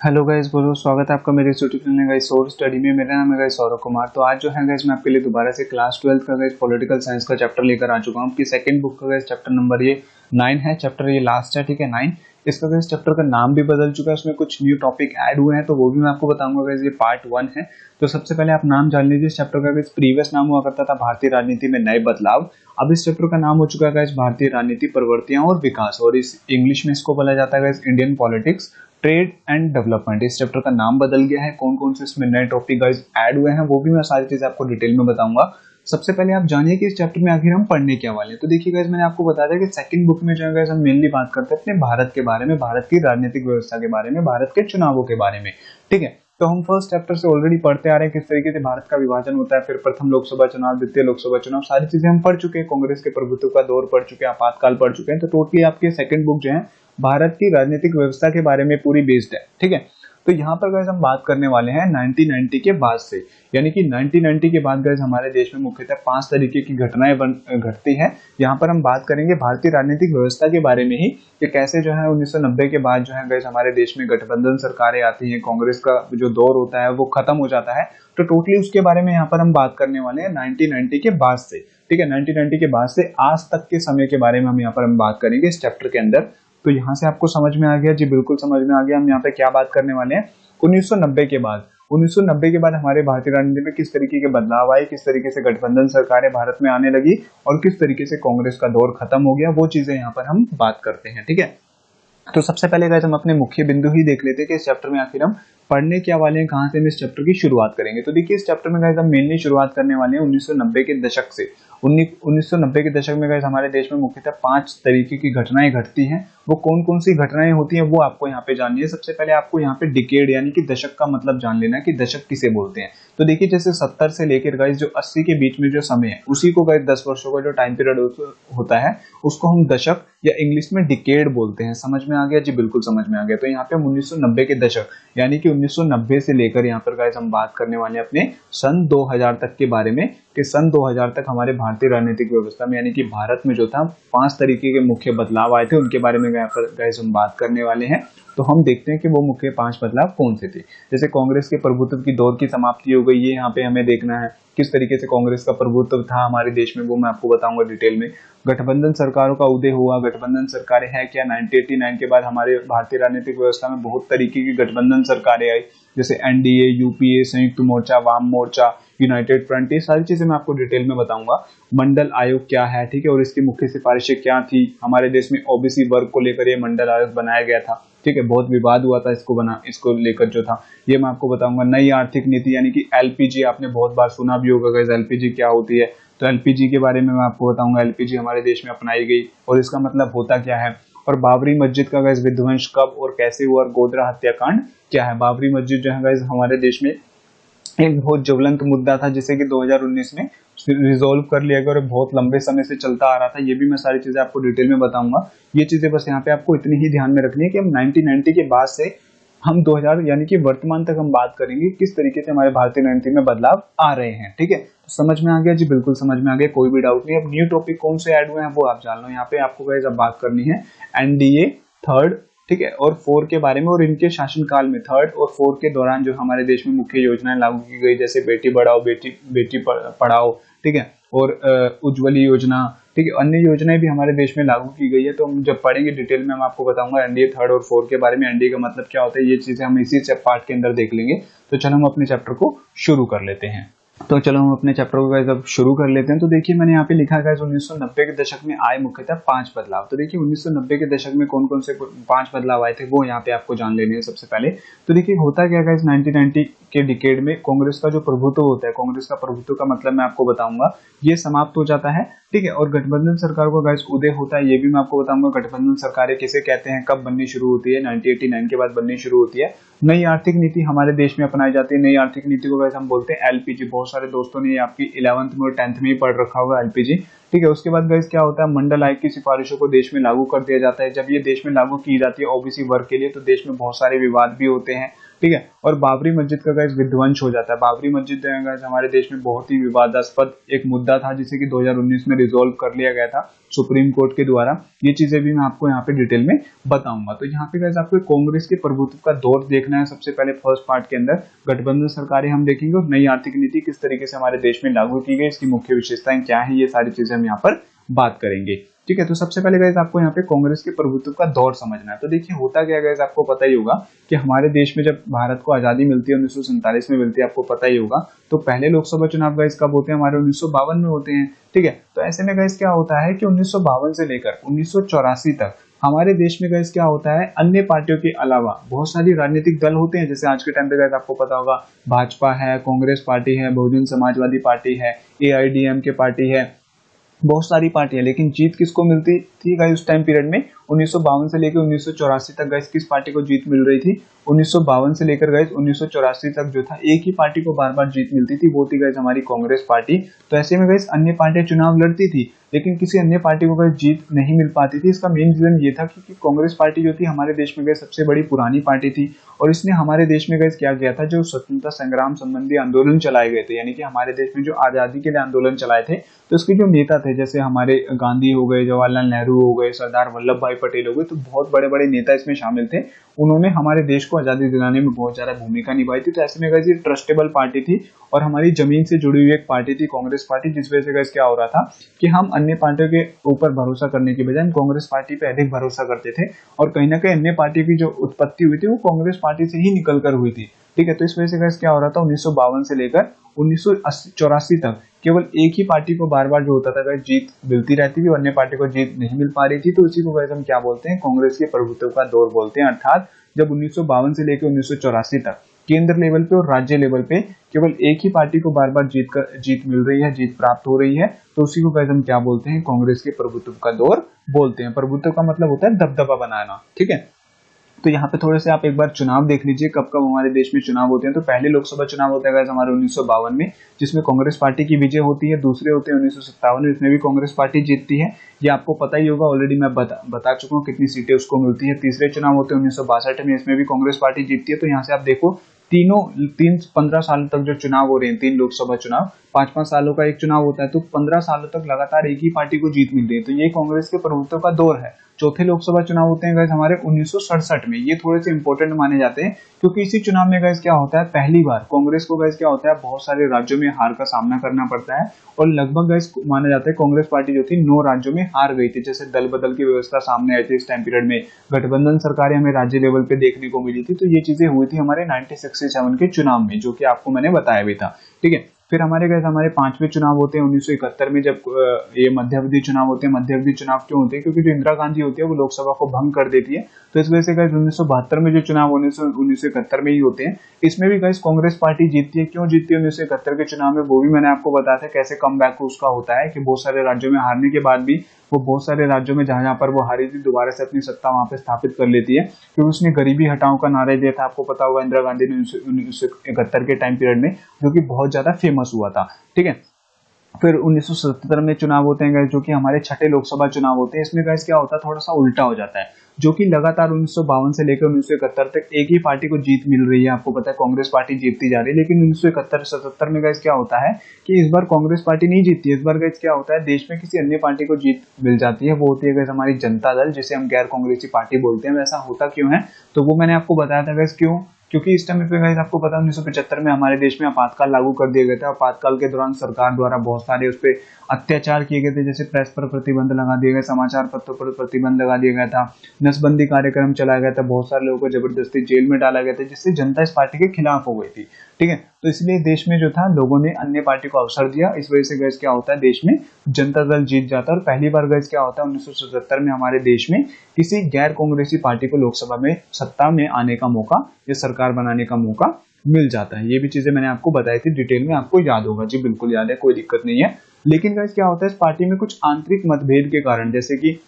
Hello guys, बोलो स्वागत है आपका मेरे YouTube channel guys source study में। मेरा नाम है गाइस सौरभ कुमार। तो आज जो है गाइस मैं आपके लिए दोबारा से क्लास 12 का गाइस पॉलिटिकल साइंस का चैप्टर लेकर आ चुका हूँ। आपकी सेकंड बुक का गाइस चैप्टर नंबर ये 9 है। चैप्टर ये लास्ट है, ठीक है 9। इसका गाइस चैप्टर का नाम भी बदल चुका है, उसमें कुछ न्यू टॉपिक ऐड हुए हैं, तो वो भी मैं आपको बताऊंगा गाइस। ये पार्ट 1 है। तो सबसे पहले आप नाम जान लीजिए। इस चैप्टर का गाइस प्रीवियस नाम हुआ करता था भारतीय राजनीति में नए बदलाव। अब इस चैप्टर का नाम हो चुका है गाइस भारतीय राजनीति प्रवृत्तियां और विकास, और इस इंग्लिश में इसको बोला जाता है guys Indian politics trade and development. इस चैप्टर का नाम बदल गया है। कौन कौन से इसमें नए टॉपिक गाइस ऐड हुए हैं वो भी मैं सारी चीजें आपको डिटेल में बताऊंगा। सबसे पहले आप जानिए कि इस चैप्टर में आखिर हम पढ़ने क्या वाले हैं। तो देखिए गाइस, मैंने आपको बताया था कि सेकंड बुक में जो है गाइस हम मेनली बात करते हैं अपने भारत के बारे में, भारत की राजनीतिक व्यवस्था के बारे में, भारत के चुनावों के बारे में, ठीक है। तो हम फर्स्ट चैप्टर से ऑलरेडी पढ़ते आ रहे हैं किस तरीके से भारत का विभाजन होता है, फिर प्रथम लोकसभा चुनाव, द्वितीय लोकसभा चुनाव, सारी चीजें हम पढ़ चुके हैं। कांग्रेस के प्रभुत्व का दौर पढ़ चुके हैं, आपातकाल पढ़ चुके हैं। तो टोटली आपके सेकंड बुक जो है भारत की राजनीतिक व्यवस्था के बारे में पूरी बेस्ड है, ठीक है। तो यहाँ पर गाइस हम बात करने वाले हैं 1990 के बाद से, यानी कि 1990 के बाद गाइस हमारे देश में मुख्यतः 5 तरीके की घटनाएं घटती हैं। यहाँ पर हम बात करेंगे भारतीय राजनीतिक व्यवस्था के बारे में ही, कि कैसे जो है 1990 के बाद जो है गाइस हमारे देश में गठबंधन सरकारें आती हैं, कांग्रेस का जो दौर होता है वो खत्म हो जाता है। तो टोटली उसके बारे में यहाँ पर हम बात करने वाले हैं 1990 के बाद से, ठीक है। 1990 के बाद से आज तक के समय के बारे में हम यहाँ पर हम बात करेंगे इस चैप्टर के अंदर। तो यहाँ से आपको समझ में आ गया जी, बिल्कुल समझ में आ गया। हम यहाँ पे क्या बात करने वाले हैं 1990 के बाद। 1990 के बाद हमारे भारतीय राजनीति में किस तरीके के बदलाव आए, किस तरीके से गठबंधन सरकारें भारत में आने लगी, और किस तरीके से कांग्रेस का दौर खत्म हो गया, वो चीजें यहाँ पर हम बात करते हैं, ठीक है। तो सबसे पहले गाइस हम अपने मुख्य बिंदु ही देख लेते हैं कि इस चैप्टर में आखिर हम पढ़ने क्या वाले हैं, कहां से हम इस चैप्टर की शुरुआत करेंगे। तो देखिए, इस चैप्टर में गाइस हम मेनली शुरुआत करने वाले हैं 1990 के दशक से। 1990 के दशक में गाइस हमारे देश में मुख्यतः 5 तरीके की घटनाएं घटती हैं। वो कौन कौन सी घटनाएं होती हैं वो आपको यहाँ पे जाननी है। सबसे पहले आपको यहाँ पे डिकेड यानी कि दशक का मतलब जान लेना है कि दशक किसे बोलते हैं। तो देखिए, जैसे 70 से लेकर गाइस जो 80 के बीच में जो समय है, उसी को गाइस 10 वर्षों का जो टाइम पीरियड होता है उसको हम दशक या इंग्लिश में डिकेड बोलते हैं। समझ में आ गया जी, बिल्कुल समझ में आ गया। तो यहाँ पे हम 1990 के दशक यानी कि 1990 से लेकर यहाँ पर गाइस हम बात करने वाले हैं अपने सन 2000 तक के बारे में, कि सन 2000 तक हमारे भारतीय राजनीतिक व्यवस्था में यानी कि भारत में जो था 5 तरीके के मुख्य बदलाव आए थे, उनके बारे में यहाँ पर गाइस हम बात करने वाले हैं। तो हम देखते हैं कि वो मुख्य 5 बदलाव कौन से थे। जैसे कांग्रेस के प्रभुत्व की दौर की समाप्ति हो गई, ये यहाँ पे हमें देखना है किस तरीके से कांग्रेस का प्रभुत्व था हमारे देश में, वो मैं आपको बताऊंगा डिटेल में। गठबंधन सरकारों का उदय हुआ, गठबंधन सरकारें हैं क्या। 1989 के बाद हमारे भारतीय राजनीतिक व्यवस्था में बहुत तरीके की गठबंधन सरकारें आई, जैसे एनडीए, यूपीए, संयुक्त मोर्चा, वाम मोर्चा, यूनाइटेड फ्रंट, ये सारी चीजें मैं आपको डिटेल में बताऊंगा। मंडल आयोग क्या है, ठीक है, और इसकी मुख्य सिफारिशें क्या थी। हमारे देश में ओबीसी वर्ग को लेकर ये मंडल आयोग बनाया गया था, ठीक है, बहुत विवाद हुआ था इसको लेकर जो था, ये मैं आपको बताऊंगा। नई आर्थिक नीति यानी कि एलपीजी, आपने बहुत बार सुना भी होगा गाइस एलपीजी क्या होती है। तो एलपीजी के बारे में मैं आपको बताऊंगा। एलपीजी हमारे देश में अपनाई गई और इसका मतलब होता क्या है। और बाबरी मस्जिद का गाइस विध्वंस कब और कैसे हुआ, और गोधरा हत्याकांड क्या है। बाबरी मस्जिद जो है गाइस हमारे देश में एक बहुत ज्वलंत मुद्दा था, जिसे कि 2019 में रिजोल्व कर लिया गया और बहुत लंबे समय से चलता आ रहा था। ये भी मैं सारी चीजें आपको डिटेल में बताऊंगा। ये चीजें बस यहाँ पे आपको इतनी ही ध्यान में रखनी है कि हम 1990 के बाद से हम 2000 यानी कि वर्तमान तक हम बात करेंगे किस तरीके से हमारे भारतीय रणनीति में बदलाव आ रहे हैं, ठीक है। तो समझ में आ गया जी, बिल्कुल समझ में आ गया, कोई भी डाउट नहीं। अब न्यू टॉपिक कौन से ऐड हुए हैं वो आप जान लो। यहाँ पे आपको गाइस अब बात करनी है एनडीए थर्ड, ठीक है, और 4 के बारे में, और इनके शासनकाल में 3rd और 4 के दौरान जो हमारे देश में मुख्य योजनाएं लागू की गई, जैसे बेटी बढ़ाओ बेटी पढ़ाओ, ठीक है, और उज्ज्वल योजना, ठीक है, अन्य योजनाएं भी हमारे देश में लागू की गई है। तो हम जब पढ़ेंगे डिटेल में, मैं आपको बताऊंगा एनडीए 3rd और 4 के बारे में, एनडीए का मतलब क्या होता है, ये चीजें हम इसी पार्ट के अंदर देख लेंगे। तो चलो हम अपने चैप्टर को शुरू कर लेते हैं। तो चलो हम अपने चैप्टर को गाइस अब शुरू कर लेते हैं। तो देखिए, मैंने यहाँ पे लिखा है 1990 के दशक में आए मुख्यतः 5 बदलाव। तो देखिए 1990 के दशक में कौन कौन से 5 बदलाव आए थे वो यहाँ पे आपको जान लेने हैं सबसे पहले। तो देखिए होता क्या है, 1990 के डिकेड में कांग्रेस का जो प्रभुत्व होता है, कांग्रेस का प्रभुत्व का मतलब मैं आपको बताऊंगा, ये समाप्त हो जाता है, ठीक है, और गठबंधन सरकार को गाइस उदय होता है, ये भी मैं आपको बताऊंगा। गठबंधन सरकारें किसे कहते हैं, कब बननी शुरू होती है, 1989 के बाद बननी शुरू होती है। नई आर्थिक नीति हमारे देश में अपनाई जाती है। नई आर्थिक नीति को गाइस हम बोलते हैं एलपीजी। बहुत सारे दोस्तों ने आपकी 11th में और 10th में ही पढ़ रखा होगा एलपीजी, ठीक है। उसके बाद गाइस क्या होता है, मंडल आयोग की सिफारिशों को देश में लागू कर दिया जाता है। जब ये देश में लागू की जाती है ओबीसी वर्ग के लिए, तो देश में बहुत सारे विवाद भी होते हैं, ठीक है। और बाबरी मस्जिद का गाइस विध्वंस हो जाता है। बाबरी मस्जिद गाइस हमारे देश में बहुत ही विवादास्पद एक मुद्दा था, जिसे कि 2019 में रिजोल्व कर लिया गया था सुप्रीम कोर्ट के द्वारा। ये चीजें भी मैं आपको यहाँ पे डिटेल में बताऊंगा। तो यहाँ पे गाइस आपको कांग्रेस के प्रभुत्व का दौर देखना है। सबसे पहले फर्स्ट पार्ट के अंदर गठबंधन सरकारें हम देखेंगे और नई आर्थिक नीति किस तरीके से हमारे देश में लागू की गई, इसकी मुख्य विशेषताएं क्या है, ये सारी चीजें हम यहाँ पर बात करेंगे। ठीक है। तो सबसे पहले गाइस आपको यहाँ पे कांग्रेस के प्रभुत्व का दौर समझना है। तो देखिए होता क्या गाइस, आपको पता ही होगा कि हमारे देश में जब भारत को आजादी मिलती है 1947 में मिलती है, आपको पता ही होगा। तो पहले लोकसभा चुनाव गाइस कब होते हैं, हमारे 1952 में होते हैं। ठीक है। तो ऐसे में गाइस क्या होता है कि 1952 से लेकर 1984 तक हमारे देश में गाइस क्या होता है, अन्य पार्टियों के अलावा बहुत सारी राजनीतिक दल होते हैं। जैसे आज के टाइम पे गाइस आपको पता होगा भाजपा है, कांग्रेस पार्टी है, बहुजन समाजवादी पार्टी है, AIADMK पार्टी है, बहुत सारी पार्टियां। लेकिन जीत किसको मिलती थी गाइस उस टाइम पीरियड में, 1952 से लेकर 1984 तक गाइस किस पार्टी को जीत मिल रही थी, 1952 से लेकर गाइस 1984 तक जो था एक ही पार्टी को बार बार जीत मिलती थी, वो थी गाइस हमारी कांग्रेस पार्टी। तो ऐसे में गाइस अन्य पार्टियां चुनाव लड़ती थी, लेकिन किसी अन्य पार्टी को गाइस जीत नहीं मिल पाती थी। इसका मेन रीजन ये था कि कांग्रेस पार्टी जो थी हमारे देश में गाइस सबसे बड़ी पुरानी पार्टी थी, और इसने हमारे देश में गाइस क्या किया था, जो स्वतंत्रता संग्राम संबंधी आंदोलन चलाए गए थे, यानी कि हमारे देश में जो आजादी के लिए आंदोलन चलाए थे, तो इसके जो नेता थे जैसे हमारे गांधी हो गए, जवाहरलाल नेहरू हो गए, सरदार वल्लभ भाई पटेल हो गए, तो बहुत बड़े बड़े नेता इसमें शामिल थे। उन्होंने हमारे देश को आजादी दिलाने में बहुत ज्यादा भूमिका निभाई थी। तो ऐसे में गाइस ये ट्रस्टेबल पार्टी थी और हमारी जमीन से जुड़ी हुई एक पार्टी थी कांग्रेस पार्टी, जिस वजह से गाइस क्या हो रहा था कि हम अन्य पार्टियों के ऊपर भरोसा करने की बजाय कांग्रेस पार्टी पे अधिक भरोसा करते थे, और कहीं ना कहीं अन्य पार्टी की जो उत्पत्ति हुई थी वो कांग्रेस पार्टी से ही निकल कर हुई थी। ठीक है। तो इस वजह से गाइस क्या हो रहा था, 1952 से लेकर 1984 तक केवल एक ही पार्टी को बार बार जो होता था गाइस जीत मिलती रहती थी, अन्य पार्टी को जीत नहीं मिल पा रही थी। तो इसी को गाइस हम क्या बोलते हैं, कांग्रेस के प्रभुत्व का दौर बोलते हैं। अर्थात जब 1952 से लेकर 1984 तक केंद्र लेवल पे और राज्य लेवल पे केवल एक ही पार्टी को बार बार जीत मिल रही है, जीत प्राप्त हो रही है, तो उसी को गाइस हम क्या बोलते हैं, कांग्रेस के प्रभुत्व का दौर बोलते हैं। प्रभुत्व का मतलब होता है दबदबा बनाना। ठीक है। तो यहाँ पे थोड़े से आप एक बार चुनाव देख लीजिए, कब कब हमारे देश में चुनाव होते हैं। तो पहले लोकसभा चुनाव होता है हमारे 1952 में, जिसमें कांग्रेस पार्टी की विजय होती है। दूसरे होते हैं 1957 में, इसमें भी कांग्रेस पार्टी जीतती है। ये आपको पता ही होगा, ऑलरेडी मैं बता चुका हूँ कितनी सीटें उसको मिलती है। तीसरे चुनाव होते हैं 1962 में, इसमें भी कांग्रेस पार्टी जीतती है। तो यहाँ से आप देखो 15 साल तक जो चुनाव हो रहे हैं, 3 लोकसभा चुनाव, 5-5 सालों का एक चुनाव होता है, तो 15 सालों तक लगातार एक ही पार्टी को जीत मिल रही है। तो ये कांग्रेस के प्रभुत्व का दौर है। चौथे लोकसभा चुनाव होते हैं गाइस हमारे 1967 में। ये थोड़े से इंपॉर्टेंट माने जाते हैं क्योंकि इसी चुनाव में गाइस क्या होता है, पहली बार कांग्रेस को गाइस क्या होता है, बहुत सारे राज्यों में हार का सामना करना पड़ता है, और लगभग गाइस माना जाता है कांग्रेस पार्टी जो थी 9 राज्यों में हार गई थी। जैसे दल बदल की व्यवस्था सामने आई थी इस टाइम पीरियड में, गठबंधन सरकारें हमें राज्य लेवल पे देखने को मिली थी। तो ये चीजें हुई थी हमारे 1967 के चुनाव में, जो कि आपको मैंने बताया भी था। ठीक है। फिर हमारे 5वें चुनाव होते हैं 1971 में, जब ये मध्यावधि चुनाव होते हैं। मध्यावधि चुनाव क्यों होते हैं, क्योंकि जो इंदिरा गांधी होती है वो लोकसभा को भंग कर देती है। तो इस वजह से गाइस 1972 में जो चुनाव 1971 में ही होते हैं, इसमें भी गाइस कांग्रेस पार्टी जीतती है। क्यों जीतती है 1971 के चुनाव में, वो भी मैंने आपको बताया था कैसे कम बैक उसका होता है, कि बहुत सारे राज्यों में हारने के बाद भी वो बहुत सारे राज्यों में जहां पर वो हारी थी दोबारा से अपनी सत्ता वहां पे स्थापित कर लेती है, क्योंकि उसने गरीबी हटाओ का नारा दिया था। आपको पता होगा इंदिरा गांधी ने 1971 के टाइम पीरियड में, जो कि बहुत ज्यादा फेमस हुआ था। ठीक है। फिर 1977 में चुनाव होते हैं जो कि हमारे छठे लोकसभा चुनाव होते हैं। इसमें गाइस क्या होता है, थोड़ा सा उल्टा हो जाता है, जो कि लगातार 1952 से लेकर 1971 तक एक ही पार्टी को जीत मिल रही है। आपको पता है कांग्रेस पार्टी जीतती जा रही है, लेकिन 1971-77 में गाइस क्या होता है कि इस बार कांग्रेस पार्टी नहीं जीतती है। इस बार गाइस क्या होता है, देश में किसी अन्य पार्टी को जीत मिल जाती है। वो होती है गाइस हमारी जनता दल, जिसे हम गैर कांग्रेसी पार्टी बोलते हैं। वैसा होता क्यों है, तो वो मैंने आपको बताया था गाइस क्यों, क्योंकि इस टाइम पे गाइस आपको पता है 1975 में हमारे देश में आपातकाल लागू कर दिया गया था। आपातकाल के दौरान सरकार द्वारा बहुत सारे उस पर अत्याचार किए गए थे, जैसे प्रेस पर प्रतिबंध लगा दिया गया, समाचार पत्रों पर प्रतिबंध लगा दिया गया था, नसबंदी कार्यक्रम चलाया गया था, बहुत सारे लोगों को जबरदस्ती जेल में डाला गया था, जिससे जनता इस पार्टी के खिलाफ हो गई थी। ठीक है। तो इसलिए देश में जो था लोगों ने अन्य पार्टी को अवसर दिया। इस वजह से गाइस क्या होता है, देश में जनता दल जीत जाता है। और पहली बार गाइस क्या होता है 1977 में हमारे देश में किसी गैर कांग्रेसी पार्टी को लोकसभा में सत्ता में आने का मौका या सरकार बनाने का मौका मिल जाता है। ये भी चीजें मैंने आपको बताई थी डिटेल में, आपको याद होगा जी, बिल्कुल याद है, कोई दिक्कत नहीं है। लेकिन गाइस क्या होता है, इस पार्टी में कुछ आंतरिक मतभेद के कारण, जैसे कि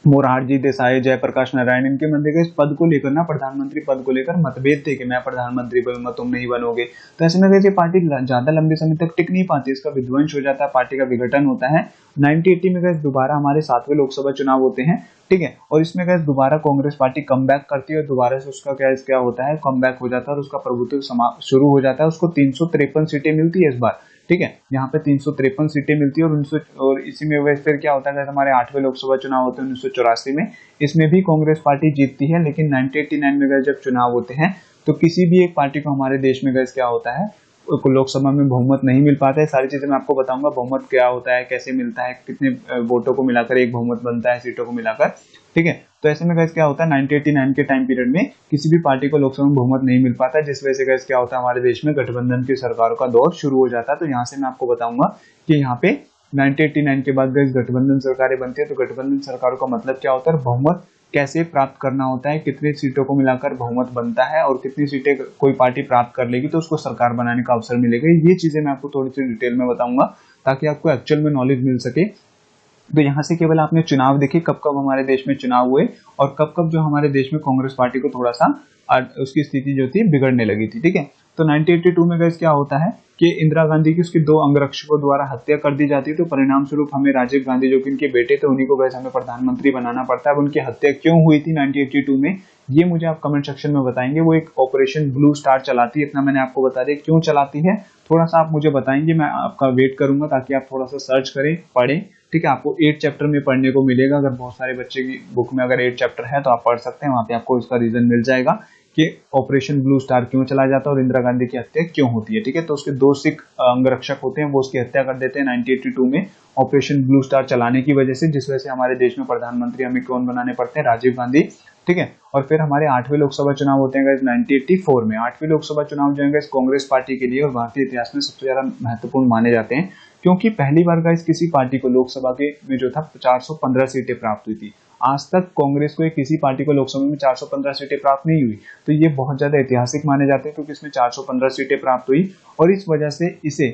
मोरारजी देसाई, जयप्रकाश नारायण, इनके मध्य के इस पद को लेकर ना, प्रधानमंत्री पद को लेकर मतभेद थे कि मैं प्रधानमंत्री बनूंगा, तुम नहीं बनोगे। तो ऐसे में ये पार्टी ज्यादा लंबे समय तक टिक नहीं पाती, इसका विध्वंस हो जाता है, पार्टी का विघटन होता है। 1980 में गैस दोबारा हमारे 7वें लोकसभा चुनाव होते हैं, ठीक है, और इसमें गैस दोबारा कांग्रेस पार्टी कम बैक करती है और दोबारा से उसका क्या होता है, कम बैक हो जाता है और उसका प्रभुत्व शुरू हो जाता है। उसको 353 सीटें मिलती है इस बार, ठीक है, यहाँ पे 353 सीटें मिलती है। और इसी में वैसे फिर क्या होता है, हमारे 8वें लोकसभा चुनाव होते हैं 1984 में, इसमें भी कांग्रेस पार्टी जीतती है। लेकिन 1989 में जब चुनाव होते हैं तो किसी भी एक पार्टी को हमारे देश में गैस क्या होता है, लोकसभा में बहुमत नहीं मिल पाता है। सारी चीजें मैं आपको बताऊंगा, बहुमत क्या होता है, कैसे मिलता है, कितने वोटों को मिलाकर एक बहुमत बनता है, सीटों को मिलाकर, ठीक है। तो ऐसे में गैस क्या होता है, 1989 के टाइम पीरियड में किसी भी पार्टी को लोकसभा में बहुमत नहीं मिल पाता, जिस वजह से गैस क्या होता है, हमारे देश में गठबंधन की सरकारों का दौर शुरू हो जाता है। तो यहाँ से मैं आपको बताऊंगा कि यहाँ पे 1989 के बाद गैस गठबंधन सरकारें बनती है। तो गठबंधन सरकारों का मतलब क्या होता है, बहुमत कैसे प्राप्त करना होता है, कितनी सीटों को मिलाकर बहुमत बनता है और कितनी सीटें कोई पार्टी प्राप्त कर लेगी तो उसको सरकार बनाने का अवसर मिलेगा। ये चीजें मैं आपको थोड़ी सी डिटेल में बताऊंगा ताकि आपको एक्चुअल में नॉलेज मिल सके। तो यहाँ से केवल आपने चुनाव देखे, कब कब हमारे देश में चुनाव हुए और कब कब जो हमारे देश में कांग्रेस पार्टी को थोड़ा सा उसकी स्थिति जो थी बिगड़ने लगी थी, ठीक है। तो 1982 में गैस क्या होता है कि इंदिरा गांधी की उसके 2 अंगरक्षकों द्वारा हत्या कर दी जाती है। तो परिणाम स्वरूप हमें राजीव गांधी जो कि इनके बेटे थे, उन्हीं को गैस हमें प्रधानमंत्री बनाना पड़ता है। उनकी हत्या क्यों हुई थी 1982 में, ये मुझे आप कमेंट सेक्शन में बताएंगे। वो एक ऑपरेशन ब्लू स्टार चलाती है, इतना मैंने आपको बता दिया। क्यों चलाती है थोड़ा सा आप मुझे बताएंगे, मैं आपका वेट करूंगा ताकि आप थोड़ा सा सर्च करें, पढ़ें, ठीक है। आपको 8 चैप्टर में पढ़ने को मिलेगा, अगर बहुत सारे बच्चे की बुक में अगर 8 चैप्टर है तो आप पढ़ सकते हैं, वहां पे आपको इसका रीजन मिल जाएगा कि ऑपरेशन ब्लू स्टार क्यों चलाया जाता है और इंदिरा गांधी की हत्या क्यों होती है, ठीक है। तो उसके 2 सिख अंगरक्षक होते हैं, वो उसकी हत्या कर देते हैं 1982 में ऑपरेशन ब्लू स्टार चलाने की वजह से, जिस वजह से हमारे देश में प्रधानमंत्री हमें कौन बनाने पड़ते हैं, राजीव गांधी, ठीक है। और फिर हमारे 8वें लोकसभा चुनाव होते हैं 1984 में। 8वें लोकसभा चुनाव जो है कांग्रेस पार्टी के लिए और भारतीय इतिहास में सबसे ज्यादा महत्वपूर्ण माने जाते हैं, क्योंकि पहली बार गाइस किसी पार्टी को लोकसभा के में जो था 415 सीटें प्राप्त हुई थी। आज तक कांग्रेस को किसी पार्टी को लोकसभा में 415 सीटें प्राप्त नहीं हुई। तो ये बहुत ज्यादा ऐतिहासिक माने जाते हैं क्योंकि इसमें 415 सीटें प्राप्त हुई और इस वजह से इसे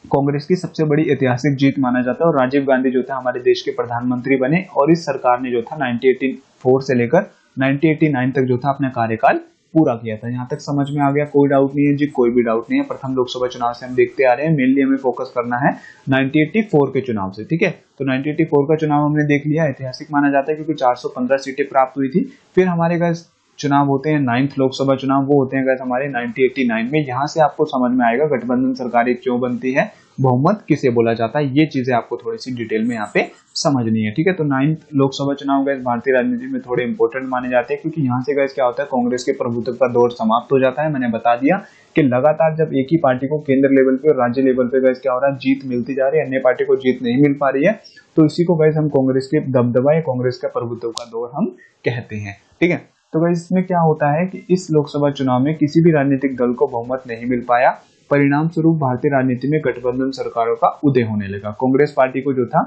कांग्रेस की सबसे बड़ी ऐतिहासिक जीत माना जाता है। और राजीव गांधी जो था हमारे देश के प्रधानमंत्री बने और इस सरकार ने जो था 1984 से लेकर 1989 तक जो था अपना कार्यकाल पूरा किया था। यहाँ तक समझ में आ गया, कोई डाउट नहीं है जी, कोई भी डाउट नहीं है। प्रथम लोकसभा चुनाव से हम देखते आ रहे हैं, मेनली हमें फोकस करना है 1984 के चुनाव से, ठीक है। तो 1984 का चुनाव हमने देख लिया, ऐतिहासिक माना जाता है क्योंकि 415 सीटें प्राप्त हुई थी। फिर हमारे गैस चुनाव होते हैं 9th लोकसभा चुनाव, वो होते हैं गैस हमारे 1989 में। यहाँ से आपको समझ में आएगा गठबंधन सरकारें क्यों बनती है, बहुमत किसे बोला जाता है, ये चीजें आपको थोड़ी सी डिटेल में यहाँ पे समझनी है, ठीक है। तो 9th लोकसभा चुनाव गैस भारतीय राजनीति में थोड़े इंपॉर्टेंट माने जाते हैं क्योंकि यहाँ से गैस क्या होता है, कांग्रेस के प्रभुत्व का दौर समाप्त हो जाता है। मैंने बता दिया कि लगातार जब एक ही पार्टी को केंद्र लेवल पे और राज्य लेवल पे गैस क्या हो रहा है, जीत मिलती जा रही है, अन्य पार्टी को जीत नहीं मिल पा रही है, तो इसी को गैस हम कांग्रेस के दबदबा या कांग्रेस का प्रभुत्व का दौर हम कहते हैं, ठीक है। तो गैस इसमें क्या होता है कि इस लोकसभा चुनाव में किसी भी राजनीतिक दल को बहुमत नहीं मिल पाया। परिणाम स्वरूप भारतीय राजनीति में गठबंधन सरकारों का उदय होने लगा। कांग्रेस पार्टी को जो था,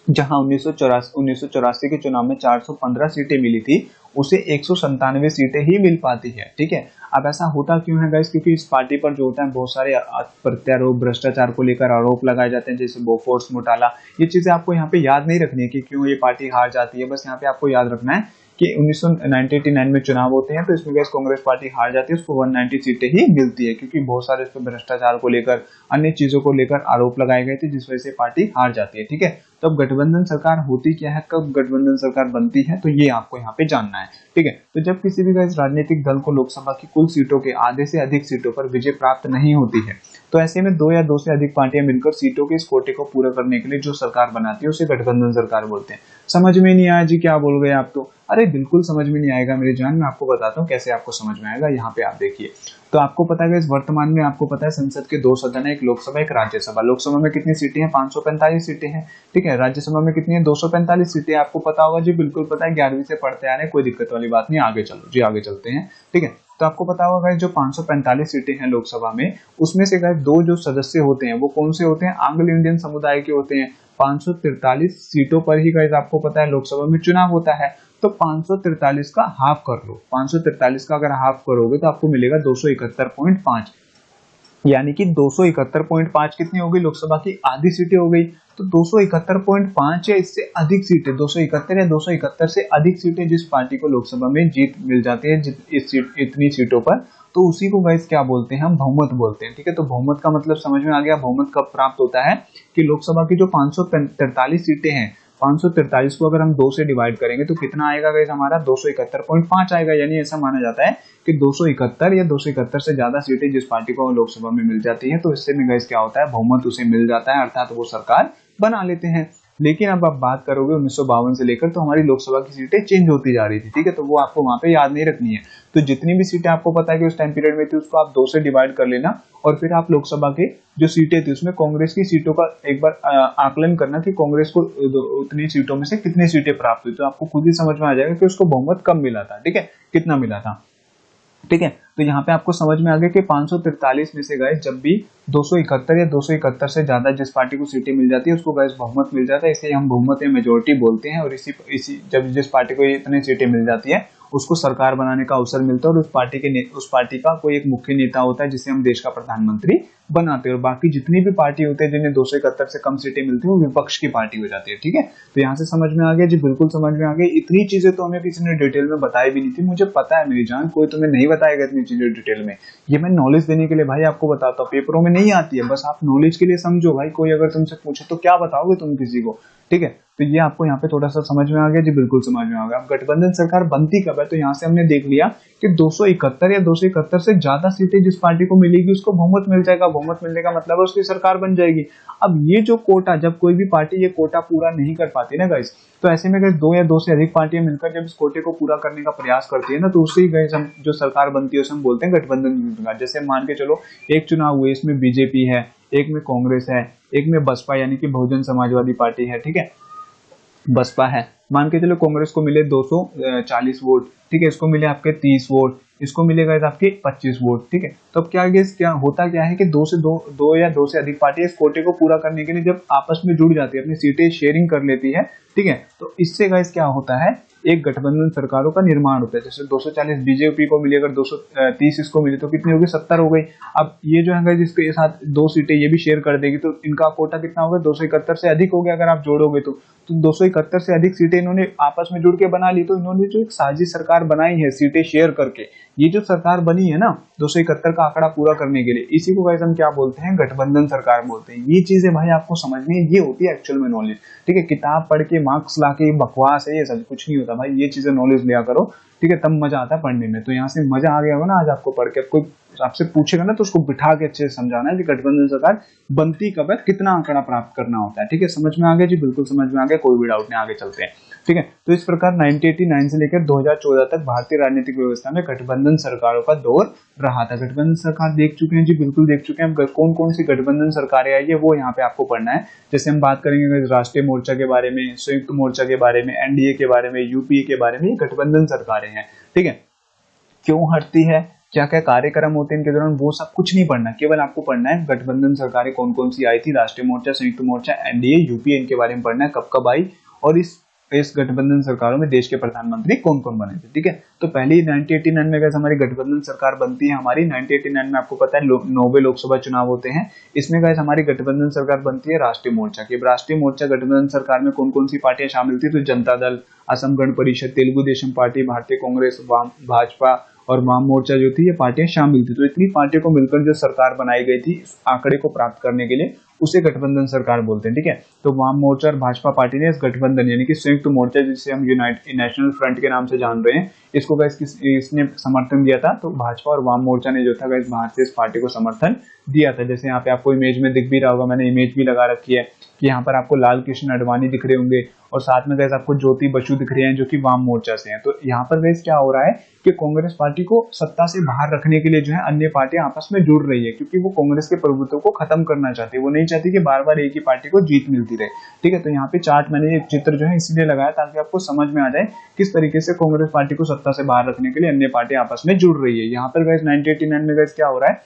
जहां 1984 के चुनाव में 415 सीटें मिली थी, उसे 197 सीटें ही मिल पाती है, ठीक है। अब ऐसा होता क्यों है गाइस, क्योंकि इस पार्टी पर जो होता है बहुत सारे प्रत्यारोप, भ्रष्टाचार को लेकर आरोप लगाए जाते हैं, जैसे बोफोर्स घोटाला। ये चीजें आपको यहाँ पे याद नहीं रखनी है कि क्यों ये पार्टी हार जाती है, बस यहाँ पे आपको याद रखना है कि 1989 में चुनाव होते हैं तो इसमें गैस कांग्रेस पार्टी हार जाती है, उसको 190 सीटें ही मिलती है क्योंकि बहुत सारे इसमें भ्रष्टाचार को लेकर, अन्य चीजों को लेकर आरोप लगाए गए थे, जिस वजह से पार्टी हार जाती है, ठीक है। तो अब गठबंधन सरकार होती क्या है, कब गठबंधन सरकार बनती है, तो ये आपको यहाँ पे जानना है, ठीक है। तो जब किसी भी गैस राजनीतिक दल को लोकसभा की कुल सीटों के आधे से अधिक सीटों पर विजय प्राप्त नहीं होती है, तो ऐसे में 2 या 2 से अधिक पार्टियां मिलकर सीटों के इस कोटे को पूरा करने के लिए जो सरकार बनाती है उसे गठबंधन सरकार बोलते हैं। समझ में नहीं आया जी, क्या बोल गए आप तो? अरे बिल्कुल समझ में नहीं आएगा मेरी जान, मैं आपको बताता हूँ कैसे आपको समझ में आएगा। यहाँ पे आप देखिए, तो आपको पता है इस वर्तमान में आपको पता है संसद के 2 सदन है, एक लोकसभा एक राज्यसभा। लोकसभा में कितनी सीटें हैं, 545 सीटें हैं, ठीक है। राज्यसभा में कितनी है, 245 सीटें। आपको पता होगा जी, बिल्कुल पता है, 11वीं से पढ़ते आ रहे हैं, कोई दिक्कत वाली बात नहीं। आगे चलो जी, आगे चलते हैं, ठीक है। तो आपको पता होगा जो 545 सीटें हैं लोकसभा में, उसमें से गाइस 2 जो सदस्य होते हैं वो कौन से होते हैं, एंग्लो इंडियन समुदाय के होते हैं। 543 सीटों पर ही गाइस आपको पता है लोकसभा में चुनाव होता है, तो 543 का हाफ कर लो। 543 का अगर हाफ करोगे तो आपको मिलेगा 271.5। यानी कि 271.5 कितनी हो गई, लोकसभा की आधी सीटें हो गई। तो 271.5 या इससे अधिक सीटें, 271 या 271 से अधिक सीटें जिस पार्टी को लोकसभा में जीत मिल जाती है इतनी सीटों पर, तो उसी को गाइस क्या बोलते हैं, हम बहुमत बोलते हैं। ठीक है, तो बहुमत का मतलब समझ में आ गया। बहुमत कब प्राप्त होता है कि लोकसभा की जो 543 सीटें हैं, 543 को अगर हम 2 से डिवाइड करेंगे तो कितना आएगा गाइस, हमारा 271.5 आएगा। यानी ऐसा माना जाता है कि 271 या 271 से ज्यादा सीटें जिस पार्टी को लोकसभा में मिल जाती है, तो इससे में गाइस क्या होता है, बहुमत उसे मिल जाता है, अर्थात वो सरकार बना लेते हैं। लेकिन अब आप बात करोगे 1952 से लेकर, तो हमारी लोकसभा की सीटें चेंज होती जा रही थी। ठीक है, तो वो आपको वहां पे याद नहीं रखनी है। तो जितनी भी सीटें आपको पता है कि उस टाइम पीरियड में थी, उसको आप 2 से डिवाइड कर लेना, और फिर आप लोकसभा के जो सीटें थी उसमें कांग्रेस की सीटों का एक बार आकलन करना कि कांग्रेस को उतनी सीटों में से कितनी सीटें प्राप्त हुई, तो आपको खुद ही समझ में आ जाएगा कि उसको बहुमत कम मिला था। ठीक है, कितना मिला था। ठीक है, तो यहाँ पे आपको समझ में आ गया कि 543 में से गाइस जब भी 271 या 271 से ज्यादा जिस पार्टी को सीटें मिल जाती है उसको गाइस बहुमत मिल जाता है, इसे हम बहुमत या मेजोरिटी बोलते हैं। और इसी जब जिस पार्टी को इतनी सीटें मिल जाती है उसको सरकार बनाने का अवसर मिलता है, और उस पार्टी का कोई एक मुख्य नेता होता है जिसे हम देश का प्रधानमंत्री बनाते हैं। और बाकी जितनी भी पार्टी होते हैं जिन्हें 271 से कम सीटें मिलती है वो विपक्ष की पार्टी हो जाती है। ठीक है, तो यहाँ से समझ में आ गया जी, बिल्कुल समझ में आ गई। इतनी चीजें तो हमें किसी ने डिटेल में बताई भी नहीं थी, मुझे पता है मेरी जान, कोई तुम्हें नहीं बताएगा इतनी चीजें डिटेल में। ये मैं नॉलेज देने के लिए भाई आपको बताता हूँ, पेपरों में नहीं आती है, बस आप नॉलेज के लिए समझो भाई। कोई अगर तुमसे पूछे तो क्या बताओगे तुम किसी को। ठीक है, तो ये आपको यहाँ पे थोड़ा सा समझ में आ गया जी, बिल्कुल समझ में आ गया। अब गठबंधन सरकार बनती कब है, तो यहाँ से हमने देख लिया कि 271 या 271 से ज्यादा सीटें जिस पार्टी को मिलेगी उसको बहुमत मिल जाएगा। बहुमत मिलने का मतलब है उसकी सरकार बन जाएगी। अब ये जो कोटा, जब कोई भी पार्टी ये कोटा पूरा नहीं कर पाती ना गाइस, तो ऐसे में गाइस 2 या 2 से अधिक पार्टियां मिलकर जब इस कोटे को पूरा करने का प्रयास करती है ना, तो उससे ही गाइस हम जो सरकार बनती है उसे हम बोलते हैं गठबंधन सरकार। जैसे मान के चलो एक चुनाव हुए, इसमें बीजेपी है, एक में कांग्रेस है, एक में बसपा यानी कि बहुजन समाजवादी पार्टी है। ठीक है, बसपा है, मान के चलो कांग्रेस को मिले 240 वोट। ठीक है, इसको मिले आपके 30 वोट, इसको मिलेगा आपके 25 वोट। ठीक है, तो अब क्या होता क्या है कि दो या दो से अधिक पार्टी इस कोटे को पूरा करने के लिए जब आपस में जुड़ जाती है, अपनी सीटें शेयरिंग कर लेती है। ठीक है, तो इससे गाइस क्या होता है, एक गठबंधन सरकारों का निर्माण होता है। जैसे 240 बीजेपी को मिली, अगर 230 इसको मिली तो कितनी होगी, 70 हो गई। अब ये जो है जिसके साथ 2 सीटें ये भी शेयर कर देगी, तो इनका कोटा कितना होगा, 271 से अधिक हो गया अगर आप जोड़ोगे तो। 271 से अधिक सीटें इन्होंने आपस में जुड़ के बना ली, तो इन्होंने जो एक साझी सरकार बनाई है सीटें शेयर करके, ये जो सरकार बनी है ना 271 का आंकड़ा पूरा करने के लिए, इसी को गाइस हम क्या बोलते हैं, गठबंधन सरकार बोलते हैं। ये चीजें भाई आपको समझनी है, ये होती है एक्चुअल में नॉलेज। ठीक है, किताब पढ़ के मार्क्स ला के बकवास है ये सब कुछ नहीं होता भाई, ये चीजें नॉलेज लिया करो। ठीक है, तब मजा आता है पढ़ने में। तो यहाँ से मजा आ गया होगा ना आज आपको पढ़ के। कोई आपसे पूछेगा ना तो उसको बिठा के अच्छे से समझाना है कि गठबंधन सरकार बनती कब है, कितना आंकड़ा प्राप्त करना होता है। ठीक है, समझ में आ गया जी, बिल्कुल समझ में आ गया, कोई भी डाउट नहीं, आगे चलते हैं। ठीक है, तो इस प्रकार 1989 से लेकर 2014 तक भारतीय राजनीतिक व्यवस्था में गठबंधन सरकारों का दौर रहा था। गठबंधन सरकार देख चुके हैं जी, बिल्कुल देख चुके हैं। कौन कौन सी गठबंधन सरकारें आई है वो यहाँ पे आपको पढ़ना है। जैसे हम बात करेंगे राष्ट्रीय मोर्चा के बारे में, संयुक्त मोर्चा के बारे में, एनडीए के बारे में, यूपीए के बारे में, ये गठबंधन सरकारें हैं। ठीक है, क्यों हटती है, क्या क्या कार्यक्रम होते हैं इनके दौरान, वो सब कुछ नहीं पढ़ना, केवल आपको पढ़ना है गठबंधन सरकारें कौन कौन सी आई थी, राष्ट्रीय मोर्चा, संयुक्त मोर्चा, एनडीए, यूपीए, इनके बारे में पढ़ना है, कब कब आई, और इस गठबंधन सरकारों में देश के प्रधानमंत्री कौन कौन बने थे। ठीक है, तो पहले 1989 में गाइस हमारी गठबंधन सरकार बनती है। हमारी 1989 में आपको पता है 90 लोकसभा चुनाव होते हैं, इसमें गाइस हमारी गठबंधन सरकार बनती है राष्ट्रीय मोर्चा की। राष्ट्रीय मोर्चा गठबंधन सरकार में कौन कौन सी पार्टियां शामिल थी, तो जनता दल, असम गण परिषद, तेलुगु देशम पार्टी, भारतीय कांग्रेस, भाजपा और वाम मोर्चा जो थी, ये पार्टियां शामिल थी। तो इतनी पार्टियों को मिलकर जो सरकार बनाई गई थी इस आंकड़े को प्राप्त करने के लिए, उसे गठबंधन सरकार बोलते हैं। ठीक है, तो वाम मोर्चा और भाजपा पार्टी ने इस गठबंधन यानी कि संयुक्त मोर्चा, जिसे हम यूनाइटेड नेशनल फ्रंट के नाम से जान रहे हैं, इसको गाइस इसने समर्थन दिया था। तो भाजपा और वाम मोर्चा ने जो था गाइस बाहर से इस पार्टी को समर्थन दिया था। जैसे यहाँ पे आपको इमेज में दिख भी रहा होगा, मैंने इमेज भी लगा रखी है कि यहाँ पर आपको लाल कृष्ण आडवाणी दिख रहे होंगे, और साथ में गाइस आपको ज्योति बसु दिख रहे हैं जो कि वाम मोर्चा से हैं। तो यहाँ पर गाइस क्या हो रहा है कि कांग्रेस पार्टी को सत्ता से बाहर रखने के लिए जो है अन्य पार्टियां आपस में जुड़ रही है, क्योंकि वो कांग्रेस के प्रभुत्व को खत्म करना चाहती है। वो नहीं चाहती कि बार बार एक ही पार्टी को जीत मिलती रहे। ठीक है, तो यहाँ पे चार्ट मैंने ये चित्र जो है इसलिए लगाया ताकि आपको समझ में आ जाए किस तरीके से कांग्रेस पार्टी को सत्ता से बाहर रखने के लिए अन्य पार्टी आपस में जुड़ रही है। यहाँ पर गाइस 1989 में गाइस क्या हो रहा है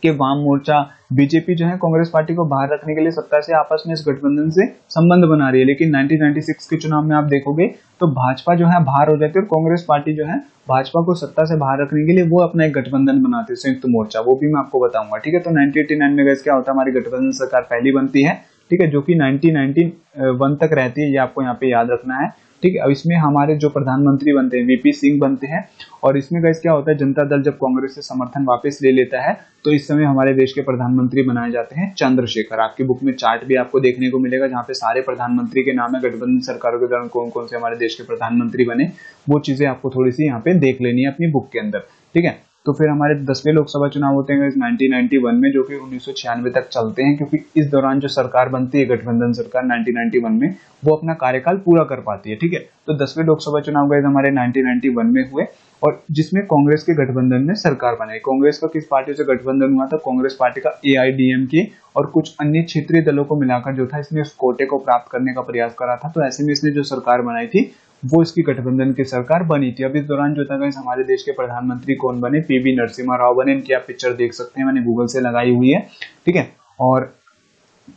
कि वाम मोर्चा बीजेपी जो है कांग्रेस पार्टी को बाहर रखने के लिए सत्ता से आपस में इस गठबंधन से संबंध बना रही है, लेकिन 1996 के चुनाव में आप देखोगे तो भाजपा जो है बाहर हो जाती है और कांग्रेस पार्टी जो है भाजपा को सत्ता से बाहर रखने के लिए वो अपना एक गठबंधन बनाते हैं, संयुक्त मोर्चा, वो भी मैं आपको बताऊंगा। ठीक है, तो 1989 में गैस क्या होता है, हमारी गठबंधन सरकार पहली बनती है। ठीक है, जो कि 1991 तक रहती है, ये आपको यहाँ पे याद रखना है। ठीक है, अब इसमें हमारे जो प्रधानमंत्री बनते हैं वीपी सिंह बनते हैं, और इसमें गाइस क्या होता है, जनता दल जब कांग्रेस से समर्थन वापस ले लेता है तो इस समय हमारे देश के प्रधानमंत्री बनाए जाते हैं चंद्रशेखर। आपकी बुक में चार्ट भी आपको देखने को मिलेगा जहाँ पे सारे प्रधानमंत्री के नाम है, गठबंधन सरकारों के दौरान कौन कौन से हमारे देश के प्रधानमंत्री बने, वो चीजें आपको थोड़ी सी यहाँ पे देख लेनी है अपनी बुक के अंदर। ठीक है, तो फिर हमारे 10वें लोकसभा चुनाव होते हैं 1991 में, जो कि 1996 तक चलते हैं, क्योंकि इस दौरान जो सरकार बनती है गठबंधन सरकार 1991 में, वो अपना कार्यकाल पूरा कर पाती है। ठीक है, तो 10वें लोकसभा चुनाव गए हमारे 1991 में हुए, और जिसमें कांग्रेस के गठबंधन ने सरकार बनाई। कांग्रेस का किस पार्टी से गठबंधन हुआ था, कांग्रेस पार्टी का AIDMK और कुछ अन्य क्षेत्रीय दलों को मिलाकर जो था इसने उस कोटे को प्राप्त करने का प्रयास करा था। तो ऐसे में इसने जो सरकार बनाई थी वो इसकी गठबंधन की सरकार बनी थी। अब इस दौरान जो था हमारे देश के प्रधानमंत्री कौन बने, PV नरसिम्हा राव बने। इनकी आप पिक्चर देख सकते हैं, मैंने गूगल से लगाई हुई है। ठीक है, और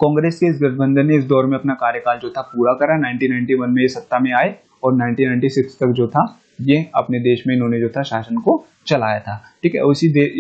कांग्रेस के इस गठबंधन ने इस दौर में अपना कार्यकाल जो था पूरा करा। 1991 में ये सत्ता में आए और 1996 तक जो था ये अपने देश में इन्होंने जो था शासन को चलाया था। ठीक है,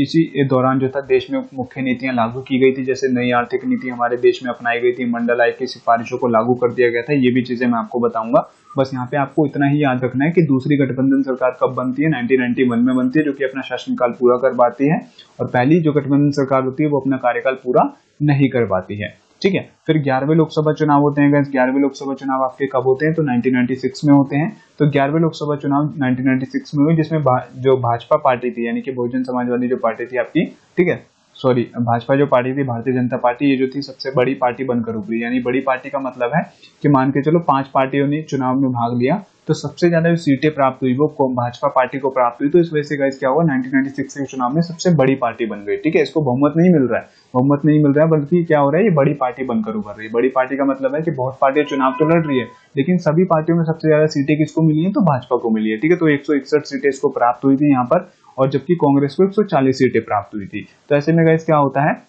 इसी दौरान जो था देश में मुख्य नीतियां लागू की गई थी, जैसे नई आर्थिक नीति हमारे देश में अपनाई गई थी, मंडल आयोग की सिफारिशों को लागू कर दिया गया था। ये भी चीजें मैं आपको बताऊंगा। बस यहाँ पे आपको इतना ही याद रखना है कि दूसरी गठबंधन सरकार कब बनती है, 1991 में बनती है, जो कि अपना शासनकाल पूरा कर पाती है, और पहली जो गठबंधन सरकार होती है वो अपना कार्यकाल पूरा नहीं कर पाती है। ठीक है, फिर 11वें लोकसभा चुनाव होते हैं। 11वें लोकसभा चुनाव आपके कब होते हैं, तो 1996 में होते हैं। तो 11वें लोकसभा चुनाव 1996 में हुए, जिसमें जो भाजपा पार्टी थी, यानी कि बहुजन समाजवादी जो पार्टी थी आपकी, ठीक है, सॉरी, भाजपा जो पार्टी थी, भारतीय जनता पार्टी, ये जो थी सबसे बड़ी पार्टी बनकर उभरी। यानी बड़ी पार्टी का मतलब है कि मान के चलो 5 पार्टियों ने चुनाव में भाग लिया, तो सबसे ज्यादा जो सीटें प्राप्त हुई वो भाजपा पार्टी को प्राप्त हुई। तो इस वजह से गाइस क्या हुआ, 1996 के चुनाव में सबसे बड़ी पार्टी बन गई। ठीक है, इसको बहुमत नहीं मिल रहा है, बहुमत नहीं मिल रहा है, बल्कि क्या हो रहा है, ये बड़ी पार्टी बनकर उभर रही है। बड़ी पार्टी का मतलब है कि बहुत पार्टियां चुनाव तो लड़ रही है, लेकिन सभी पार्टियों में सबसे ज्यादा सीटें किसको मिली है, तो भाजपा को मिली है। ठीक है, तो 161 सीटें इसको प्राप्त हुई थी यहाँ पर, और जबकि कांग्रेस को 140 सीटें प्राप्त हुई थी। तो ऐसे में गाइस क्या होता है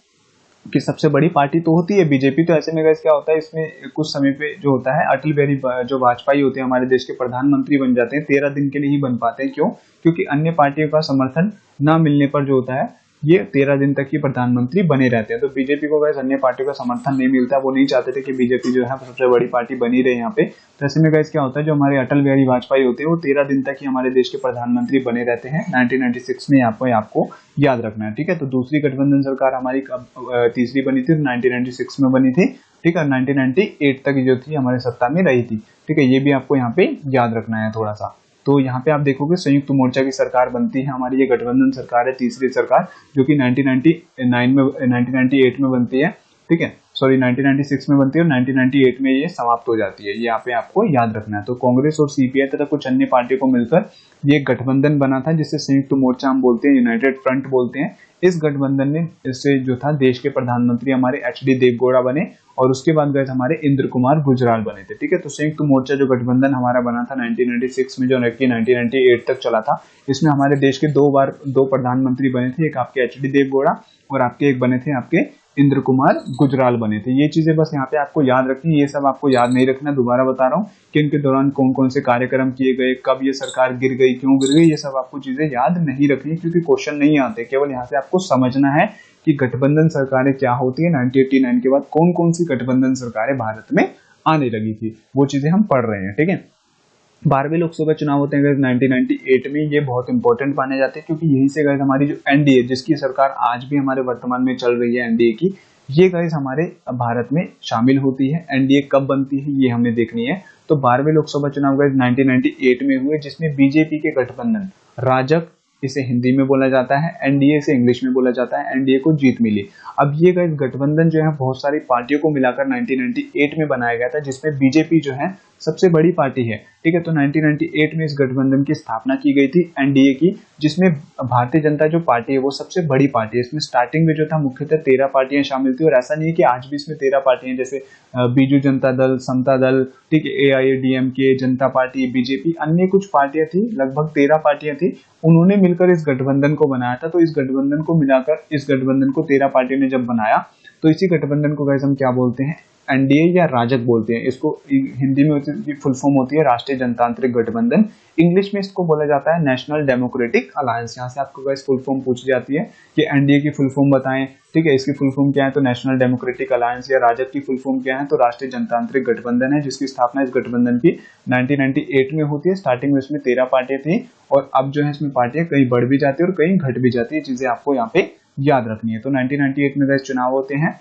कि सबसे बड़ी पार्टी तो होती है बीजेपी। तो ऐसे में गाइस क्या होता है, इसमें कुछ समय पे जो होता है अटल बिहारी जो वाजपेयी होते हैं हमारे देश के प्रधानमंत्री बन जाते हैं। 13 दिन के लिए ही बन पाते हैं, क्यों, क्योंकि अन्य पार्टियों का समर्थन न मिलने पर जो होता है ये 13 दिन तक ही प्रधानमंत्री बने रहते हैं। तो बीजेपी को गाइस अन्य पार्टियों का समर्थन नहीं मिलता, वो नहीं चाहते थे कि बीजेपी जो है सबसे बड़ी पार्टी बनी रहे यहाँ पे। तो ऐसे में गाइस क्या होता है, जो हमारे अटल बिहारी वाजपेयी होते हैं वो 13 दिन तक ही हमारे देश के प्रधानमंत्री बने रहते हैं। 1996 में आपको याद रखना है। ठीक है, तो दूसरी गठबंधन सरकार हमारी तीसरी बनी थी, 1996 में बनी थी। ठीक है, 1998 तक जो थी हमारे सत्ता में रही थी। ठीक है, ये भी आपको यहाँ पे याद रखना है थोड़ा सा। तो यहाँ पे आप देखोगे संयुक्त मोर्चा की सरकार बनती है हमारी, ये गठबंधन सरकार है, तीसरी सरकार, जो कि 1998 में बनती है। ठीक है, सॉरी 1996 में बनती है और 1998 में ये समाप्त हो जाती है। ये यहाँ पे आपको याद रखना है। तो कांग्रेस और CPI तथा कुछ अन्य पार्टियों को मिलकर ये गठबंधन बना था, जिसे संयुक्त मोर्चा हम बोलते हैं, यूनाइटेड फ्रंट बोलते हैं। इस गठबंधन ने इससे जो था देश के प्रधानमंत्री हमारे HD देवगौड़ा बने, और उसके बाद गए हमारे इंद्र कुमार गुजराल बने थे। ठीक है, तो संयुक्त मोर्चा जो गठबंधन हमारा बना था 1996 में, जो 1998 तक चला था, इसमें हमारे देश के दो प्रधानमंत्री बने थे, एक आपके HD देवगौड़ा और आपके एक बने थे आपके इंद्र कुमार गुजराल बने थे। ये चीजें बस यहाँ पे आपको याद रखनी है, ये सब आपको याद नहीं रखना। दोबारा बता रहा हूँ कि इनके दौरान कौन कौन से कार्यक्रम किए गए, कब ये सरकार गिर गई, क्यों गिर गई, ये सब आपको चीजें याद नहीं रखनी, क्योंकि क्वेश्चन नहीं आते। केवल यहाँ से आपको समझना है कि गठबंधन सरकारें क्या होती है। 1989 के बाद कौन कौन सी गठबंधन सरकारें भारत में आने लगी थी, वो चीजें हम पढ़ रहे हैं। ठीक है, 12वें लोकसभा चुनाव होते हैं 1998 में। ये बहुत इंपॉर्टेंट माने जाते हैं, क्योंकि यही से गाइस हमारी जो NDA, जिसकी सरकार आज भी हमारे वर्तमान में चल रही है NDA की, ये गाइस हमारे भारत में शामिल होती है। NDA कब बनती है ये हमें देखनी है। तो 12वें लोकसभा चुनाव गाइस 1998 में हुए, जिसमें बीजेपी के गठबंधन राजग, इसे हिंदी में बोला जाता है, NDA से इंग्लिश में बोला जाता है, NDA को जीत मिली। अब ये गाइस गठबंधन जो है बहुत सारी पार्टियों को मिलाकर 1998 में बनाया गया था, जिसमें बीजेपी जो है सबसे बड़ी पार्टी है, ठीक है। तो 1998 में इस गठबंधन की स्थापना की गई थी एनडीए की, जिसमें भारतीय जनता जो पार्टी है वो सबसे बड़ी पार्टी है। इसमें स्टार्टिंग में जो था मुख्यतः 13 पार्टियां शामिल थी, और ऐसा नहीं है कि आज भी इसमें 13 पार्टियां, जैसे बीजू जनता दल, समता दल, ठीक है, एआईएडीएमके, जनता पार्टी, बीजेपी, अन्य कुछ पार्टियां थी, लगभग 13 पार्टियां थी। उन्होंने मिलकर इस गठबंधन को बनाया था। तो इस गठबंधन को मिलाकर इस गठबंधन को 13 पार्टियों ने जब बनाया, तो इसी गठबंधन को गाइस हम क्या बोलते हैं, एनडीए या राजग बोलते हैं। इसको हिंदी में फुल फॉर्म होती है राष्ट्रीय जनतांत्रिक गठबंधन, इंग्लिश में इसको बोला जाता है नेशनल डेमोक्रेटिक अलायंस। यहाँ से आपको गाइस फुल फॉर्म पूछ जाती है कि एनडीए की फुल फॉर्म बताएं, ठीक है, इसकी फुल फॉर्म क्या है, तो नेशनल डेमोक्रेटिक अलायंस, या राजग की फुल फॉर्म क्या है, तो राष्ट्रीय जनतांत्रिक गठबंधन है, जिसकी स्थापना इस गठबंधन की 1998 में होती है। स्टार्टिंग में इसमें 13 पार्टियां थी, और अब जो है इसमें पार्टियां कहीं बढ़ भी जाती है और कहीं घट भी जाती है, चीजें आपको यहाँ पे याद रखनी है। तो 1998 में गाइस चुनाव होते हैं,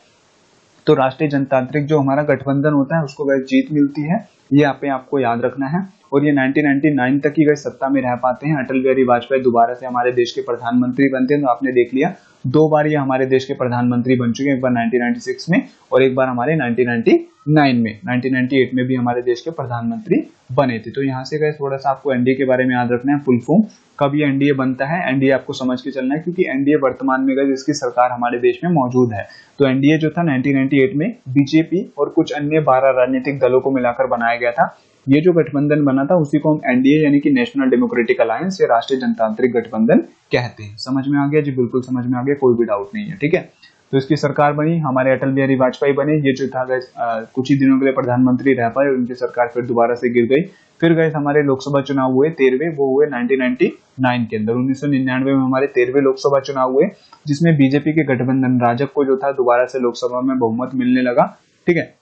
तो राष्ट्रीय जनतांत्रिक जो हमारा गठबंधन होता है उसको गाइस जीत मिलती है, ये यहाँ पे आपको याद रखना है। और ये 1999 तक ही गाइस सत्ता में रह पाते हैं। अटल बिहारी वाजपेयी दोबारा से हमारे देश के प्रधानमंत्री बनते हैं। तो आपने देख लिया 2 बार ये हमारे देश के प्रधानमंत्री बन चुके हैं, एक बार 1996 में और एक बार हमारे 1999 में। 1998 में भी हमारे देश के प्रधानमंत्री बने थे। तो यहाँ से गाइस थोड़ा सा आपको एनडीए के बारे में याद रखना है, फुल फॉर्म, कब ये एनडीए बनता है, एनडीए आपको समझ के चलना है, क्योंकि एनडीए वर्तमान में गाइस इसकी सरकार हमारे देश में मौजूद है। तो एनडीए जो था 1998 में बीजेपी और कुछ अन्य 12 राजनीतिक दलों को मिलाकर बनाया गया था। ये जो गठबंधन बना था उसी को हम एनडीए यानी कि नेशनल डेमोक्रेटिक अलायंस या राष्ट्रीय जनतांत्रिक गठबंधन कहते हैं। समझ में आ गया जी? बिल्कुल समझ में आ गया, कोई भी डाउट नहीं है, ठीक है। तो इसकी सरकार बनी, हमारे अटल बिहारी वाजपेयी बने। ये जो था गाइस कुछ ही दिनों के लिए प्रधानमंत्री रह पाए, उनकी सरकार फिर दोबारा से गिर गई। फिर गाइस हमारे लोकसभा चुनाव हुए 13वें, वो हुए 1999 के अंदर। 1999 में हमारे 13वें लोकसभा चुनाव हुए, जिसमें बीजेपी के गठबंधन राजग को जो था दोबारा से लोकसभा में बहुमत मिलने लगा, ठीक है।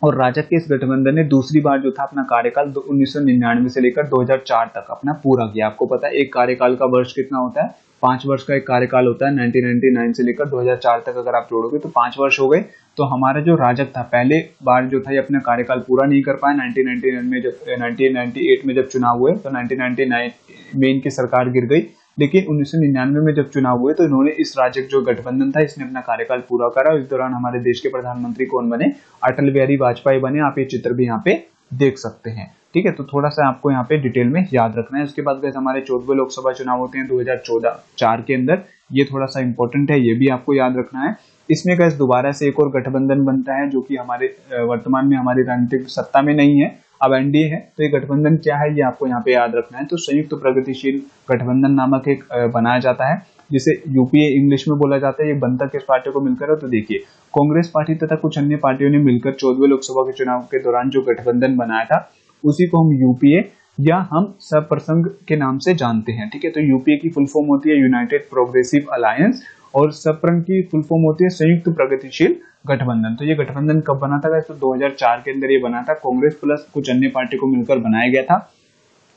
और राजग के इस गठबंधन ने दूसरी बार जो था अपना कार्यकाल 1999 से लेकर 2004 तक अपना पूरा किया। आपको पता है एक कार्यकाल का वर्ष कितना होता है, 5 वर्ष का एक कार्यकाल होता है। 1999 से लेकर 2004 तक अगर आप जोड़ोगे तो 5 वर्ष हो गए। तो हमारा जो राजग था पहले बार जो था ये अपना कार्यकाल पूरा नहीं कर पाया। 1998 में जब चुनाव हुए तो 1999 में इनकी सरकार गिर गई, लेकिन 1999 में जब चुनाव हुए तो इन्होंने इस राजग जो गठबंधन था इसने अपना कार्यकाल पूरा करा। इस दौरान हमारे देश के प्रधानमंत्री कौन बने? अटल बिहारी वाजपेयी बने। आप ये चित्र भी यहाँ पे देख सकते हैं, ठीक है। तो थोड़ा सा आपको यहाँ पे डिटेल में याद रखना है। उसके बाद हमारे 14वें लोकसभा चुनाव होते हैं 2014 के अंदर। ये थोड़ा सा इंपॉर्टेंट है, ये भी आपको याद रखना है। इसमें गैस दोबारा से एक और गठबंधन बनता है जो कि हमारे वर्तमान में हमारी राजनीतिक सत्ता में नहीं है, अब एनडीए है। तो ये गठबंधन क्या है ये आपको यहाँ पे याद रखना है। तो संयुक्त प्रगतिशील गठबंधन नामक एक बनाया जाता है, जिसे यूपीए इंग्लिश में बोला जाता है। ये बनता किस पार्टी को मिलकर है? तो देखिए कांग्रेस पार्टी तथा कुछ अन्य पार्टियों ने मिलकर 14वें लोकसभा के चुनाव के दौरान जो गठबंधन बनाया था उसी को हम यूपीए या हम सप्रसंग के नाम से जानते हैं, ठीक है। तो यूपीए की फुल फॉर्म होती है यूनाइटेड प्रोग्रेसिव अलायंस और सप्रंग की फुल फॉर्म होती है संयुक्त प्रगतिशील गठबंधन। तो ये गठबंधन कब बना था? तो 2004 के अंदर ये बना था। कांग्रेस प्लस कुछ अन्य पार्टी को मिलकर बनाया गया था।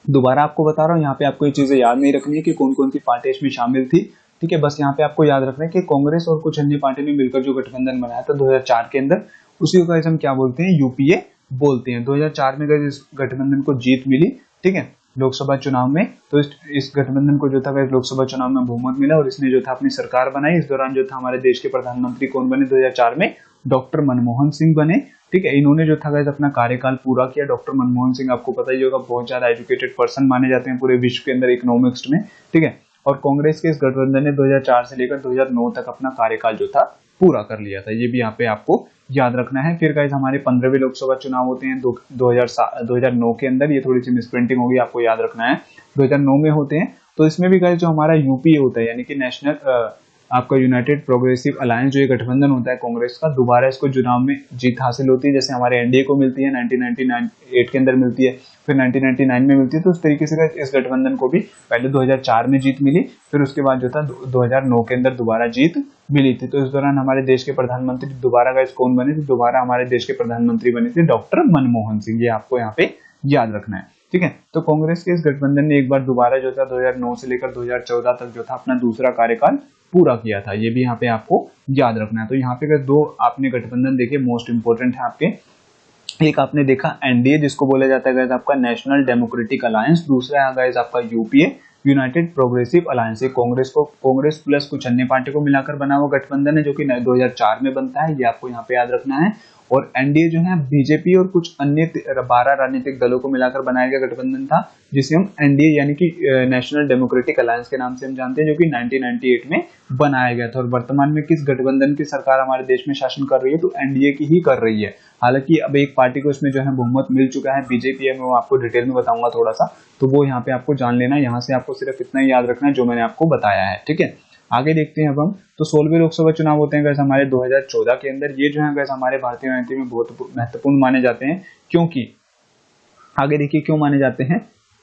दोबारा आपको बता रहा हूँ, यहाँ पे आपको ये चीजें याद नहीं रखनी है कि कौन कौन सी पार्टी इसमें शामिल थी, ठीक है। बस यहाँ पे आपको याद रखना है कि कांग्रेस और कुछ अन्य पार्टी ने मिलकर जो गठबंधन बनाया था 2004 के अंदर, उसी को हम क्या बोलते हैं? यूपीए बोलते हैं। 2004 में इस गठबंधन को जीत मिली, ठीक है, लोकसभा चुनाव में। तो इस गठबंधन को जो था लोकसभा चुनाव में बहुमत मिला और इसने जो था अपनी सरकार बनाई। इस दौरान जो था हमारे देश के प्रधानमंत्री कौन बने 2004 में? डॉक्टर मनमोहन सिंह बने, ठीक है। इन्होंने जो था अपना कार्यकाल पूरा किया। डॉक्टर मनमोहन सिंह आपको पता ही होगा, बहुत ज्यादा एजुकेटेड पर्सन माने जाते हैं पूरे विश्व के अंदर इकोनॉमिक्स में, ठीक है। और कांग्रेस के इस गठबंधन ने 2004 से लेकर 2009 तक अपना कार्यकाल जो था पूरा कर लिया था। ये भी यहाँ पे आपको याद रखना है। फिर गाइस हमारे 15वें लोकसभा चुनाव होते हैं 2009 के अंदर। ये थोड़ी सी मिसप्रिंटिंग होगी, आपको याद रखना है, 2009 में होते हैं। तो इसमें भी गाइस जो हमारा यूपीए होता है यानी कि नेशनल आपका यूनाइटेड प्रोग्रेसिव अलायंस, जो ये गठबंधन होता है कांग्रेस का, दोबारा इसको चुनाव में जीत हासिल होती है। जैसे हमारे एनडीए को मिलती है 1998 के अंदर मिलती है, फिर 1999 में मिलती है। तो उस तरीके से इस गठबंधन को भी पहले 2004 में जीत मिली, फिर उसके बाद जो था 2009 के अंदर दोबारा जीत मिली थी। तो इस दौरान हमारे देश के प्रधानमंत्री दोबारा गाइस कौन बने थे? दोबारा हमारे देश के प्रधानमंत्री बने थे डॉक्टर मनमोहन सिंह। ये आपको यहाँ पे याद रखना है, ठीक है। तो कांग्रेस के इस गठबंधन ने एक बार दोबारा जो था 2009 से लेकर 2014 तक जो था अपना दूसरा कार्यकाल पूरा किया था। ये भी यहाँ पे आपको याद रखना है। तो यहाँ पे अगर 2 आपने गठबंधन देखे, मोस्ट इंपोर्टेंट है आपके। एक आपने देखा एनडीए जिसको बोला जाता है गाइस आपका नेशनल डेमोक्रेटिक अलायंस, दूसरा है गाइस आपका UPA United progressive alliance. Congress plus कुछ अन्य पार्टी को मिलाकर बना हुआ गठबंधन है जो कि 2004 में बनता है। ये आपको यहाँ पे याद रखना है। और एनडीए जो है बीजेपी और कुछ अन्य 12 राजनीतिक दलों को मिलाकर बनाया गया गठबंधन था, जिसे हम एनडीए यानी कि नेशनल डेमोक्रेटिक अलायंस के नाम से हम जानते हैं, जो कि 1998 में बनाया गया था। और वर्तमान में किस गठबंधन की सरकार हमारे देश में शासन कर रही है, तो एनडीए की ही कर रही है। हालांकि अब एक पार्टी को इसमें जो है बहुमत मिल चुका है, बीजेपी है, मैं वो आपको डिटेल में बताऊंगा थोड़ा सा, तो वो यहाँ पे आपको जान लेना है। यहाँ से आपको सिर्फ इतना ही याद रखना है जो मैंने आपको बताया है, ठीक है। आगे देखते हैं अब हम, तो 16वें लोकसभा चुनाव होते हैं गैस हमारे 2014 के अंदर। ये जो है गैस हमारे भारतीय राजनीति में बहुत महत्वपूर्ण माने जाते हैं, क्योंकि आगे देखिए क्यों माने जाते हैं,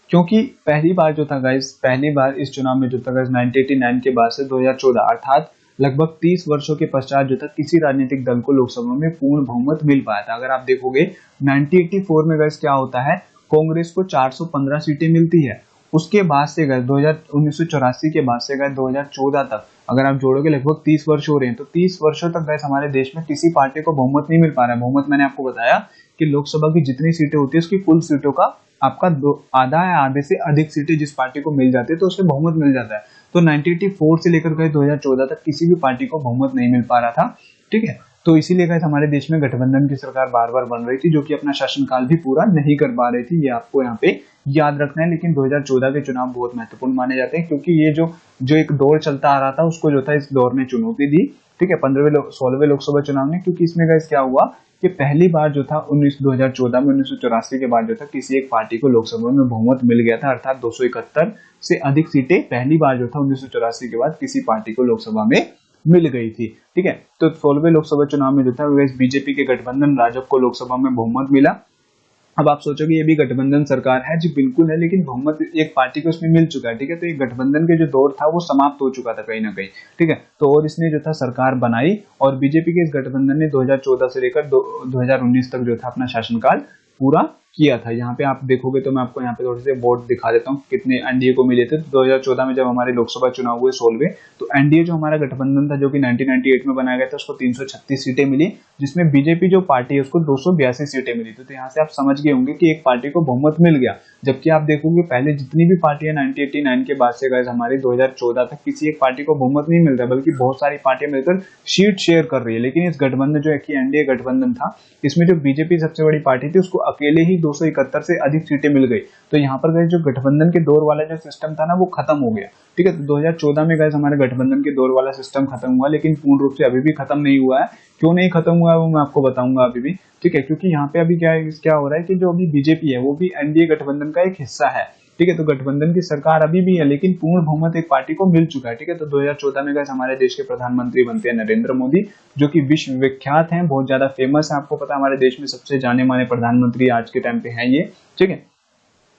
क्योंकि पहली बार जो था गाइस, पहली बार इस चुनाव में जो था गाइस 1989 के बाद से 2014 अर्थात लगभग 30 वर्षों के पश्चात जो था किसी राजनीतिक दल को लोकसभा में पूर्ण बहुमत मिल पाया था। अगर आप देखोगे 1984 में गाइस क्या होता है, कांग्रेस को 415 सीटें मिलती है। उसके बाद से गए 1984 के बाद से गए 2014 तक, अगर आप जोड़ोगे लगभग 30 वर्ष हो रहे हैं, तो 30 वर्षों तक गए हमारे देश में किसी पार्टी को बहुमत नहीं मिल पा रहा है। बहुमत मैंने आपको बताया कि लोकसभा की जितनी सीटें होती है उसकी कुल सीटों का आपका आधा या आधे से अधिक सीटें जिस पार्टी को मिल जाती है तो उसे बहुमत मिल जाता है। तो 1984 से लेकर गए 2014 तक किसी भी पार्टी को बहुमत नहीं मिल पा रहा था, ठीक है। तो इसीलिए गए हमारे देश में गठबंधन की सरकार बार बार बन रही थी, जो कि अपना शासनकाल भी पूरा नहीं कर पा रही थी। ये आपको यहाँ पे याद रखना है। लेकिन 2014 के चुनाव बहुत महत्वपूर्ण माने जाते हैं, क्योंकि ये जो एक दौर चलता आ रहा था उसको जो था इस दौर ने चुनौती दी, ठीक है, 16वें लोकसभा चुनाव में। क्योंकि इसमें गैस क्या हुआ कि पहली बार जो था 2014 में 1984 के बाद जो था किसी एक पार्टी को लोकसभा में बहुमत मिल गया था, अर्थात 271 से अधिक सीटें पहली बार जो था 1984 के बाद किसी पार्टी को लोकसभा में मिल गई थी, ठीक है। तो 16वें लोकसभा चुनाव में जो था बीजेपी के गठबंधन राजग को लोकसभा में बहुमत मिला। अब आप सोचोगे ये भी गठबंधन सरकार है, जी बिल्कुल है, लेकिन बहुमत एक पार्टी को इसमें मिल चुका है, ठीक है। तो ये गठबंधन के जो दौर था वो समाप्त हो चुका था कहीं ना कहीं, ठीक है। तो और इसने जो था सरकार बनाई, और बीजेपी के इस गठबंधन ने 2014 से लेकर 2019 तक जो था अपना शासनकाल पूरा किया था। यहाँ पे आप देखोगे तो मैं आपको यहाँ पे थोड़े से बोर्ड दिखा देता हूँ कितने एनडीए को मिले थे। तो 2014 में जब हमारे लोकसभा चुनाव हुए 16वें, तो एनडीए जो हमारा गठबंधन था जो कि 1998 में बनाया गया था उसको 336 सीटें मिली, जिसमें बीजेपी जो पार्टी है उसको 282 सीटें मिली थी। तो यहाँ से आप समझ गए होंगे कि एक पार्टी को बहुमत मिल गया। जबकि आप देखोगे पहले जितनी भी पार्टियां 1989 के बाद से गए हमारे 2014 तक किसी एक पार्टी को बहुमत नहीं मिल रहा, बल्कि बहुत सारी पार्टियां मिलकर सीट शेयर कर रही है। लेकिन इस गठबंधन जो है कि एनडीए गठबंधन था, इसमें जो बीजेपी सबसे बड़ी पार्टी थी उसको अकेले ही 271 से अधिक सीटें मिल गई। तो यहाँ पर गए जो गठबंधन के दौर वाला जो सिस्टम था ना वो खत्म हो गया, ठीक है। तो 2014 में गए हमारे गठबंधन के दौर वाला सिस्टम खत्म हुआ, लेकिन पूर्ण रूप से अभी भी खत्म नहीं हुआ है। क्यों नहीं खत्म हुआ है वो मैं आपको बताऊंगा अभी भी, ठीक है। क्योंकि यहाँ पे अभी क्या हो रहा है कि जो अभी बीजेपी है वो भी एनडीए गठबंधन का एक हिस्सा है, ठीक है। तो गठबंधन की सरकार अभी भी है, लेकिन पूर्ण बहुमत एक पार्टी को मिल चुका है, ठीक है। तो 2014 में गए हमारे देश के प्रधानमंत्री बनते हैं नरेंद्र मोदी, जो कि विश्व विख्यात हैं, बहुत ज्यादा फेमस है। आपको पता है हमारे देश में सबसे जाने माने प्रधानमंत्री आज के टाइम पे हैं ये, ठीक है।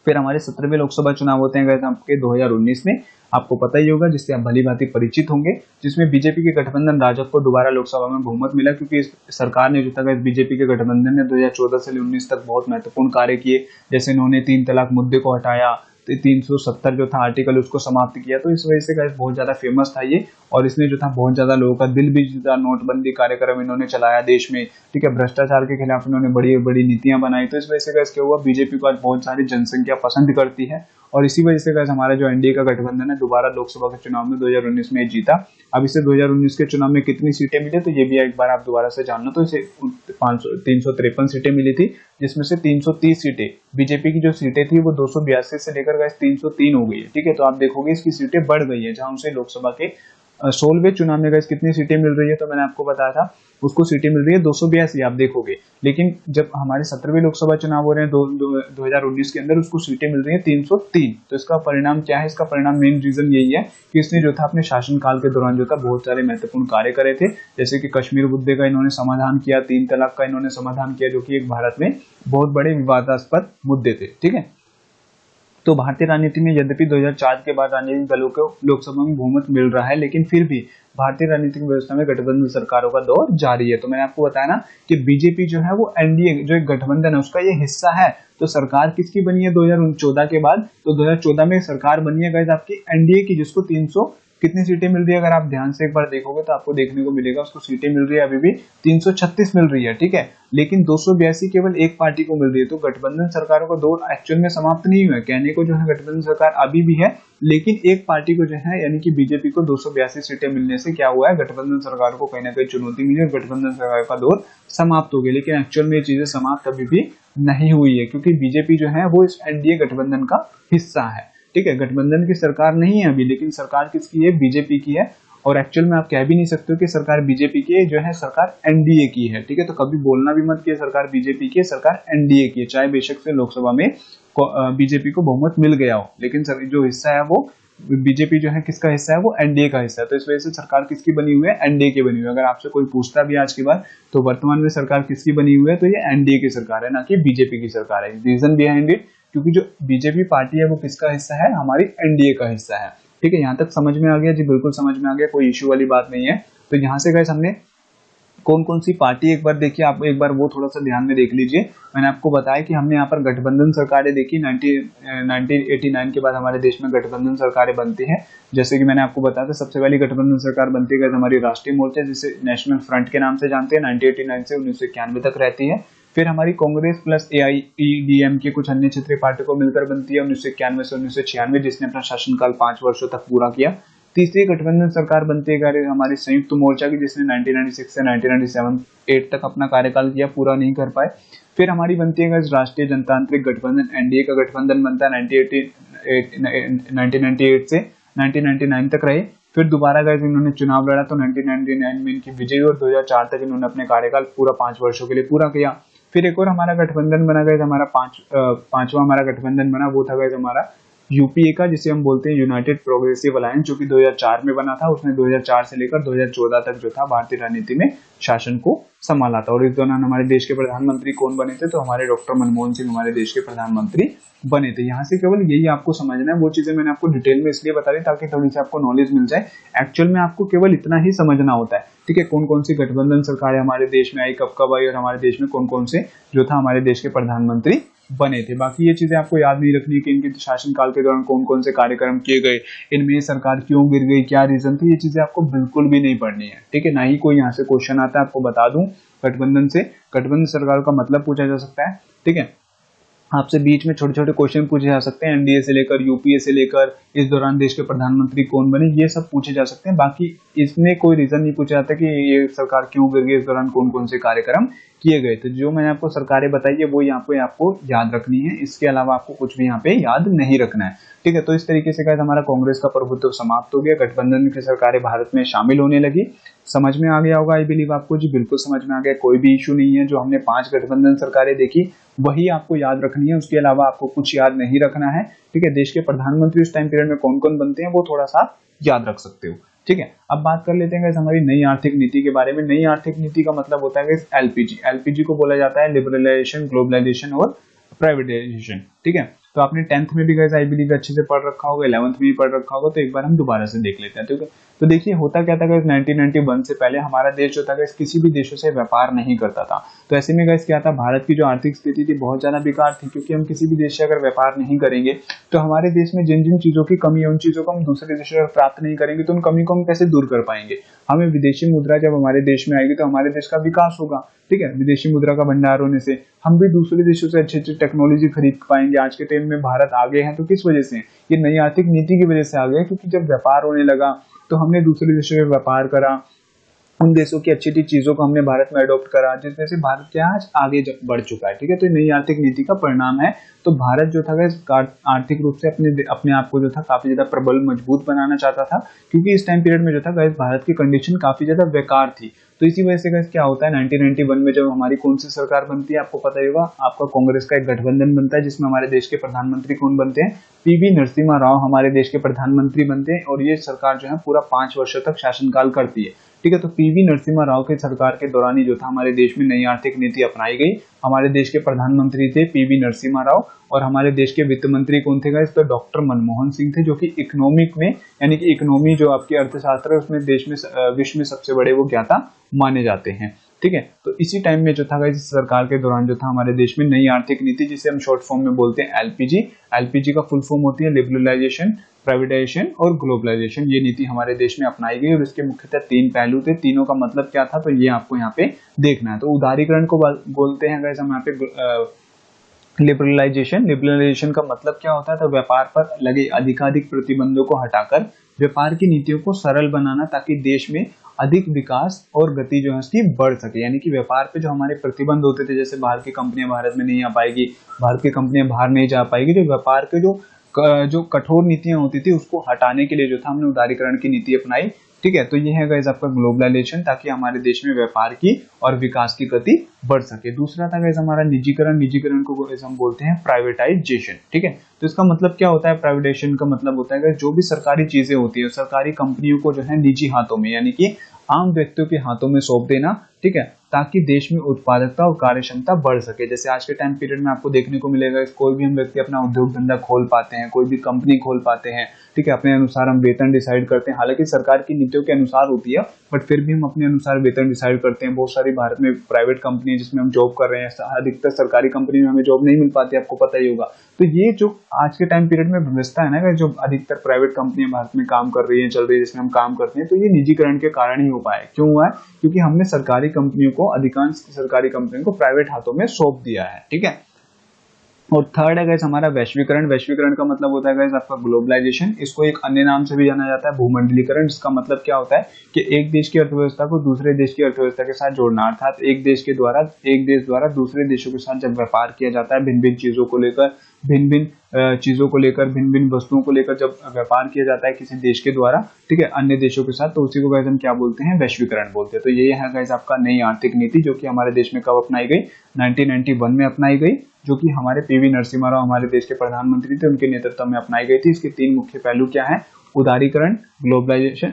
फिर हमारे 17वें लोकसभा चुनाव होते हैं गए आपके 2019 में, आपको पता ही होगा, जिससे आप भली भांति परिचित होंगे, जिसमें बीजेपी के गठबंधन राजग को दोबारा लोकसभा में बहुमत मिला। क्योंकि इस सरकार ने जो था बीजेपी के गठबंधन ने 2014 से 2019 तक बहुत महत्वपूर्ण कार्य किए, जैसे इन्होंने 3 तलाक मुद्दे को हटाया, 370 जो था आर्टिकल उसको समाप्त किया। तो इस वजह से गाइस बहुत ज्यादा फेमस था ये, और इसने जो था बहुत ज्यादा लोगों का दिल भी जीता। नोटबंदी कार्यक्रम इन्होंने चलाया देश में, ठीक है। भ्रष्टाचार के खिलाफ इन्होंने बड़ी बड़ी नीतियां बनाई। तो इस वजह से गाइस क्या हुआ, बीजेपी को आज बहुत सारी जनसंख्या पसंद करती है, और इसी वजह से गाइस हमारा जो एनडीए का गठबंधन है दोबारा लोकसभा के चुनाव में 2019 में जीता। अब इसे 2019 के चुनाव में कितनी सीटें मिली, तो ये भी एक बार आप दोबारा से जान लो। तो इसे 353 सीटें मिली थी, जिसमें से 330 सीटें बीजेपी की जो सीटें थी वो 282 से लेकर गाइस 303 हो गई है, ठीक है। तो आप देखोगे इसकी सीटें बढ़ गई है, जहां उसे लोकसभा के 16वें चुनाव में गाइस कितनी सीटें मिल रही है, तो मैंने आपको बताया था उसको सीटें मिल रही है 282, आप देखोगे। लेकिन जब हमारे 17वें लोकसभा चुनाव हो रहे हैं 2019 के अंदर, उसको सीटें मिल रही है 303। तो इसका परिणाम क्या है, इसका परिणाम मेन रीजन यही है कि इसने जो था अपने शासनकाल के दौरान जो था बहुत सारे महत्वपूर्ण कार्य करे थे, जैसे कि कश्मीर मुद्दे का इन्होंने समाधान किया, 3 तलाक का इन्होंने समाधान किया, जो कि एक भारत में बहुत बड़े विवादास्पद मुद्दे थे, ठीक है। तो भारतीय राजनीति में यद्यपि 2004 के बाद राजनीतिक दलों को लोकसभा में बहुमत मिल रहा है, लेकिन फिर भी भारतीय राजनीतिक व्यवस्था में गठबंधन सरकारों का दौर जारी है। तो मैंने आपको बताया ना कि बीजेपी जो है वो एनडीए जो एक गठबंधन है उसका ये हिस्सा है। तो सरकार किसकी बनी है 2014 के बाद, तो 2014 में सरकार बनी है गाइस आपकी एनडीए की, जिसको कितनी सीटें मिल रही है, अगर आप ध्यान से एक बार देखोगे तो आपको देखने को मिलेगा उसको सीटें मिल रही है अभी भी 336 मिल रही है, ठीक है, लेकिन 282 केवल एक पार्टी को मिल रही है। तो गठबंधन सरकारों का दौर एक्चुअल में समाप्त नहीं हुआ है, कहने को जो है गठबंधन सरकार अभी भी है, लेकिन एक पार्टी को जो है यानी कि बीजेपी को 282 सीटें मिलने से क्या हुआ है, गठबंधन सरकार को कहीं ना कहीं चुनौती मिली और गठबंधन सरकार का दौर समाप्त हो गया। लेकिन एक्चुअल में ये चीजें समाप्त अभी भी नहीं हुई है, क्योंकि बीजेपी जो है वो इस एनडीए गठबंधन का हिस्सा है, ठीक है, गठबंधन की सरकार नहीं है अभी, लेकिन सरकार किसकी है, बीजेपी की है। और एक्चुअल में आप कह भी नहीं सकते हो कि सरकार बीजेपी की है, जो है सरकार एनडीए की है, ठीक है, तो कभी बोलना भी मत कि सरकार बीजेपी की है, सरकार एनडीए की है, चाहे बेशक से लोकसभा में बीजेपी को बहुमत मिल गया हो, लेकिन जो हिस्सा है वो बीजेपी जो है किसका हिस्सा है, वो एनडीए का हिस्सा है। तो इस वजह से सरकार किसकी बनी हुई है, एनडीए की बनी हुई है। अगर आपसे कोई पूछता भी आज के बाद तो वर्तमान में सरकार किसकी बनी हुई है, तो ये एनडीए की सरकार है, ना कि बीजेपी की सरकार है। रीजन बिहाइंड इट, क्योंकि जो बीजेपी पार्टी है वो किसका हिस्सा है, हमारी एनडीए का हिस्सा है, ठीक है, यहाँ तक समझ में आ गया जी, बिल्कुल समझ में आ गया, कोई इश्यू वाली बात नहीं है। तो यहाँ से गाइस हमने कौन कौन सी पार्टी एक बार देखिए, आप एक बार वो थोड़ा सा ध्यान में देख लीजिए। मैंने आपको बताया कि हमने यहाँ पर गठबंधन सरकारें देखी, 1989 के बाद हमारे देश में गठबंधन सरकारें बनती हैं। जैसे कि मैंने आपको बताया था, सबसे पहली गठबंधन सरकार बनती है हमारी राष्ट्रीय मोर्चा, जिसे नेशनल फ्रंट के नाम से जानते हैं, 1989 से 1991 तक रहती है। फिर हमारी कांग्रेस प्लस एआईईडीएम के कुछ अन्य क्षेत्रीय पार्टियों को मिलकर बनती है 1991 से 1996, जिसने अपना शासनकाल 5 वर्षों तक पूरा किया। तीसरी गठबंधन सरकार बनती है हमारी संयुक्त मोर्चा की, जिसने 1996 से 1997 तक अपना कार्यकाल किया, पूरा नहीं कर पाए। फिर हमारी बनती है राष्ट्रीय जनतांत्रिक गठबंधन, एनडीए का गठबंधन बनता है 1998 से 1999 तक रहे। फिर दोबारा गए इन्होंने चुनाव लड़ा, तो 1999 में इनकी विजयी और 2004 तक इन्होंने अपने कार्यकाल पूरा 5 वर्षों के लिए पूरा किया। फिर एक और हमारा गठबंधन बना गया, हमारा पांचवा हमारा गठबंधन बना, वो था गया हमारा यूपीए का, जिसे हम बोलते हैं यूनाइटेड प्रोग्रेसिव अलायंस, जो कि 2004 में बना था। उसने 2004 से लेकर 2014 तक जो था भारतीय राजनीति में शासन को संभाला था। और इस दौरान हमारे देश के प्रधानमंत्री कौन बने थे, तो हमारे डॉक्टर मनमोहन सिंह हमारे देश के प्रधानमंत्री बने थे। यहाँ से केवल यही आपको समझना है, वो चीजें मैंने आपको डिटेल में इसलिए बता दी ताकि थोड़ी सी आपको नॉलेज मिल जाए। एक्चुअल में आपको केवल इतना ही समझना होता है, ठीक है, कौन कौन सी गठबंधन सरकार हमारे देश में आई, कब कब आई, और हमारे देश में कौन कौन से जो था हमारे देश के प्रधानमंत्री बने थे। बाकी ये चीजें आपको याद नहीं रखनी कि इनके शासनकाल के दौरान कौन कौन से कार्यक्रम किए गए, इनमें सरकार क्यों गिर गई, क्या रीजन थी, ये चीजें आपको बिल्कुल भी नहीं पढ़नी है, ठीक है, ना ही कोई यहाँ से क्वेश्चन आता है। आपको बता दूं, गठबंधन सरकार का मतलब पूछा जा सकता है, ठीक है, आपसे बीच में छोटे छोटे क्वेश्चन पूछे जा सकते हैं, एनडीए से लेकर यूपीए से लेकर इस दौरान देश के प्रधानमंत्री कौन बने, ये सब पूछे जा सकते हैं। बाकी इसमें कोई रीजन नहीं पूछा जाता कि ये सरकार क्यों गिर गई, इस दौरान कौन कौन से कार्यक्रम किए गए। तो जो मैंने आपको सरकारें बताई है वो यहाँ पे आपको याद रखनी है, इसके अलावा आपको कुछ भी यहाँ पे याद नहीं रखना है, ठीक है। तो इस तरीके से हमारा कांग्रेस का प्रभुत्व समाप्त हो गया, गठबंधन की सरकारें भारत में शामिल होने लगी। समझ में आ गया होगा आई बिलीव आपको, जी बिल्कुल समझ में आ गया, कोई भी इशू नहीं है। जो हमने 5 गठबंधन सरकारें देखी वही आपको याद रखनी है, उसके अलावा आपको कुछ याद नहीं रखना है, ठीक है। देश के प्रधानमंत्री उस टाइम पीरियड में कौन कौन बनते हैं वो थोड़ा सा याद रख सकते हो, ठीक है। अब बात कर लेते हैं हमारी नई आर्थिक नीति के बारे में। नई आर्थिक नीति का मतलब होता है एलपीजी। एलपीजी को बोला जाता है लिबरलाइजेशन, ग्लोबलाइजेशन और प्राइवेटाइजेशन, ठीक है। तो आपने 10th में भी गाइस आई बिलीव अच्छे से पढ़ रखा होगा, 11th में भी पढ़ रखा होगा, तो एक बार हम दोबारा से देख लेते हैं, ठीक है। तो देखिए होता क्या था गाइस, 1991 से पहले हमारा देश जो था गाइस किसी भी देशों से व्यापार नहीं करता था। तो ऐसे में गाइस क्या था, भारत की जो आर्थिक स्थिति थी बहुत ज्यादा बेकार थी, क्योंकि हम किसी भी देश से अगर व्यापार नहीं करेंगे तो हमारे देश में जिन जिन चीजों की कमी है उन चीजों को हम दूसरे देशों से प्राप्त नहीं करेंगे, तो उन कमी को हम कैसे दूर कर पाएंगे। हमें विदेशी मुद्रा जब हमारे देश में आएगी तो हमारे देश का विकास होगा, ठीक है। विदेशी मुद्रा का भंडार होने से हम भी दूसरे देशों से अच्छी अच्छी टेक्नोलॉजी खरीद पाएंगे। आज के टाइम में भारत आगे है तो किस वजह से, ये नई आर्थिक नीति की वजह से आ गया, क्योंकि जब व्यापार होने लगा तो हमने दूसरे देशों में व्यापार करा, उन देशों की अच्छी अच्छी चीजों को हमने भारत में अडॉप्ट करा, जिसमें से भारत क्या आज आगे बढ़ चुका है, ठीक है। तो नई आर्थिक नीति का परिणाम है। तो भारत जो था आर्थिक रूप से अपने आप को जो था काफी ज्यादा प्रबल मजबूत बनाना चाहता था, क्योंकि इस टाइम पीरियड में जो था भारत की कंडीशन काफी ज्यादा बेकार थी। तो इसी वजह से क्या होता है, 1991 में जब हमारी कौन सी सरकार बनती है, आपको पता ही होगा, आपका कांग्रेस का एक गठबंधन बनता है, जिसमें हमारे देश के प्रधानमंत्री कौन बनते हैं, पीवी नरसिम्हा राव हमारे देश के प्रधानमंत्री बनते हैं। और ये सरकार जो है पूरा 5 वर्षों तक शासनकाल करती है, ठीक है। तो पीवी नरसिम्हा राव के सरकार के दौरान ही जो था हमारे देश में नई आर्थिक नीति अपनाई गई। हमारे देश के प्रधानमंत्री थे पीवी नरसिम्हा राव, और हमारे देश के वित्त मंत्री कौन थे गाइस, तो डॉक्टर मनमोहन सिंह थे, जो कि इकोनॉमिक में यानी कि इकोनॉमी जो आपकी अर्थशास्त्र है उसमें देश में विश्व में सबसे बड़े वो ज्ञाता माने जाते हैं। ठीक है। तो इसी टाइम में जो था गाइस सरकार के दौरान जो था हमारे देश में नई आर्थिक नीति, जिसे हम शॉर्ट फॉर्म में बोलते हैं एलपीजी, एलपीजी का फुल फॉर्म होती है लिबरलाइजेशन, प्राइवेटाइजेशन और ग्लोबलाइजेशन, ये नीति हमारे देश में अपनाई गई और इसके मुख्यतः 3 पहलू थे। तीनों का मतलब क्या था तो ये आपको यहाँ पे देखना है। तो उदारीकरण को बोलते हैं गाइस हम यहाँ पे लिबरलाइजेशन। लिबरलाइजेशन का मतलब क्या होता है तो व्यापार पर लगे अधिकाधिक प्रतिबंधों को हटाकर व्यापार की नीतियों को सरल बनाना, ताकि देश में अधिक विकास और गति जो है उसकी बढ़ सके। यानी कि व्यापार पे जो हमारे प्रतिबंध होते थे, जैसे बाहर की कंपनियां भारत में नहीं आ पाएगी, भारत की कंपनियां बाहर नहीं जा पाएगी, जो व्यापार के जो कठोर नीतियां होती थी उसको हटाने के लिए जो था हमने उदारीकरण की नीति अपनाई। ठीक है, तो ये है गाइस आपका ग्लोबलाइजेशन, ताकि हमारे देश में व्यापार की और विकास की गति बढ़ सके। दूसरा था गाइस हमारा निजीकरण। निजीकरण को गाइस हम बोलते हैं प्राइवेटाइजेशन। ठीक है, तो इसका मतलब क्या होता है, प्राइवेटाइजेशन का मतलब होता है जो भी सरकारी चीजें होती है सरकारी कंपनियों को जो है निजी हाथों में यानी कि आम व्यक्तियों के हाथों में सौंप देना। ठीक है, ताकि देश में उत्पादकता और कार्य क्षमता बढ़ सके। जैसे आज के टाइम पीरियड में आपको देखने को मिलेगा कोई भी हम व्यक्ति अपना उद्योग धंधा खोल पाते हैं, कोई भी कंपनी खोल पाते हैं। ठीक है, अपने अनुसार हम वेतन डिसाइड करते हैं, हालांकि सरकार की नीतियों के अनुसार होती है, बट फिर भी हम अपने अनुसार वेतन डिसाइड करते हैं। बहुत सारी भारत में प्राइवेट कंपनी है जिसमें हम जॉब कर रहे हैं, अधिकतर सरकारी कंपनी में हमें जॉब नहीं मिल पाती, आपको पता ही होगा। तो ये जो आज के टाइम पीरियड में व्यवस्था है ना, जो अधिकतर प्राइवेट कंपनियां भारत में काम कर रही है, चल रही है, जिसमें हम काम करते हैं, तो ये निजीकरण के कारण ही हो पाया। क्यों हुआ है? क्योंकि हमने सरकारी कंपनियों को, अधिकांश सरकारी कंपनियों को प्राइवेट हाथों में सौंप दिया है। ठीक है, और थर्ड है गाइस हमारा वैश्वीकरण। वैश्वीकरण का मतलब होता है गाइस आपका ग्लोबलाइजेशन। इसको एक अन्य नाम से भी जाना जाता है भूमंडलीकरण। इसका मतलब क्या होता है कि एक देश की अर्थव्यवस्था को दूसरे देश की अर्थव्यवस्था के साथ जोड़ना, अर्थात एक देश द्वारा दूसरे देशों के साथ जब व्यापार किया जाता है, भिन्न भिन्न चीजों को लेकर, भिन्न भिन्न वस्तुओं को लेकर जब व्यापार किया जाता है किसी देश के द्वारा, ठीक है, अन्य देशों के साथ, तो उसी को गाइस हम क्या बोलते हैं, वैश्वीकरण बोलते हैं। तो ये है गाइस आपका नई आर्थिक नीति, जो कि हमारे देश में कब अपनाई गई, 1991 में अपनाई गई, जो कि हमारे पीवी नरसिम्हा राव हमारे देश के प्रधानमंत्री थे, उनके नेतृत्व में अपनाई गई थी। इसके 3 मुख्य पहलू क्या है, उदारीकरण, ग्लोबलाइजेशन,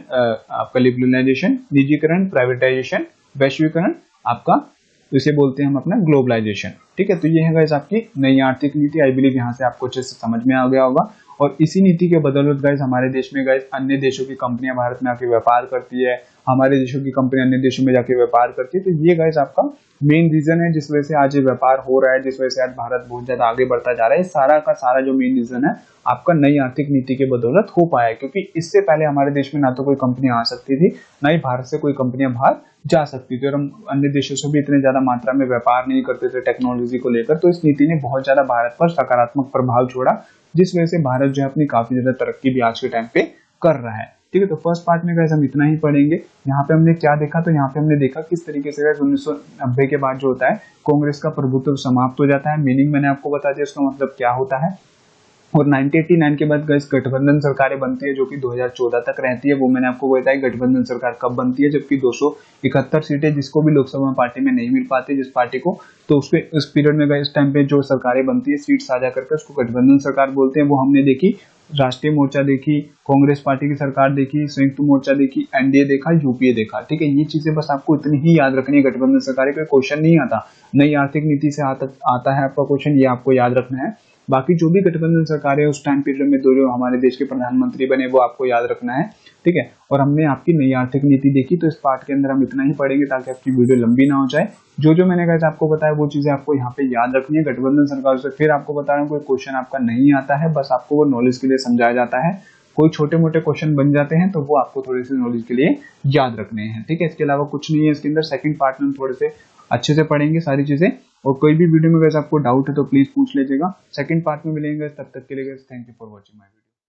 आपका लिबरलाइजेशन, निजीकरण, प्राइवेटाइजेशन, वैश्वीकरण, आपका इसे बोलते हैं हम अपना ग्लोबलाइजेशन। ठीक है, तो ये है गाइस आपकी नई आर्थिक नीति। आई बिलीव यहाँ से आपको अच्छे से समझ में आ गया होगा। और इसी नीति के बदौलत गाइस हमारे देश में गाइस अन्य देशों की कंपनियां भारत में आके व्यापार करती है, हमारे देशों की कंपनी अन्य देशों में जाके व्यापार करती है। तो ये गाइस आपका मेन रीजन है जिस वजह से आज ये व्यापार हो रहा है, जिस वजह से आज भारत बहुत ज्यादा आगे बढ़ता जा रहा है। सारा का सारा जो मेन रीजन है आपका नई आर्थिक नीति के बदौलत हो पाया है, क्योंकि इससे पहले हमारे देश में ना तो कोई कंपनी आ सकती थी, ना ही भारत से कोई कंपनियां बाहर जा सकती थी, और हम अन्य देशों से भी इतने ज्यादा मात्रा में व्यापार नहीं करते थे टेक्नोलॉजी को लेकर। तो इस नीति ने बहुत ज्यादा भारत पर सकारात्मक प्रभाव छोड़ा, जिस वजह से भारत जो है अपनी काफी ज्यादा तरक्की भी आज के टाइम पे कर रहा है। ठीक है, तो फर्स्ट पार्ट में गाइस हम इतना ही पढ़ेंगे। यहाँ पे हमने क्या देखा, तो यहाँ पे हमने देखा किस तरीके से गाइस 1990 के बाद जो होता है कांग्रेस का प्रभुत्व समाप्त हो जाता है। मीनिंग मैंने आपको बता दिया, उसका मतलब क्या होता है। और 1989 के बाद गाइस गठबंधन सरकारें बनती है, जो कि 2014 तक रहती है। वो मैंने आपको बताया गठबंधन सरकार कब बनती है, जबकि 271 सीटें जिसको भी लोकसभा पार्टी में नहीं मिल पाती, जिस पार्टी को, तो उसके उस पीरियड में गाइस टाइम पे जो सरकारें बनती है सीट साझा करके, उसको गठबंधन सरकार बोलते हैं। वो हमने देखी, राष्ट्रीय मोर्चा देखी, कांग्रेस पार्टी की सरकार देखी, संयुक्त मोर्चा देखी, एनडीए देखा, यूपीए देखा। ठीक है, ये चीजें बस आपको इतनी ही याद रखनी है। गठबंधन सरकार का क्वेश्चन नहीं आता, नई आर्थिक नीति से आता है आपका क्वेश्चन, ये आपको याद रखना है। बाकी जो भी गठबंधन सरकार है उस टाइम पीरियड में जो हमारे देश के प्रधानमंत्री बने, वो आपको याद रखना है। ठीक है, और हमने आपकी नई आर्थिक नीति देखी। तो इस पार्ट के अंदर हम इतना ही पढ़ेंगे ताकि आपकी वीडियो लंबी ना हो जाए। जो मैंने गाइस आपको बताया वो चीजें आपको यहाँ पे याद रखनी है। गठबंधन सरकार से फिर आपको बता रहा हूँ, कोई क्वेश्चन आपका नहीं आता है, बस आपको वो नॉलेज के लिए समझाया जाता है। कोई छोटे मोटे क्वेश्चन बन जाते हैं तो वो आपको थोड़ी सी नॉलेज के लिए याद रखने हैं। ठीक है, इसके अलावा कुछ नहीं है इसके अंदर। सेकंड पार्ट में हम थोड़े से अच्छे से पढ़ेंगे सारी चीजें। और कोई भी वीडियो में अगर आपको डाउट है तो प्लीज पूछ लीजिएगा। सेकंड पार्ट में मिलेंगे, तब तक के लिए thank you for watching my video.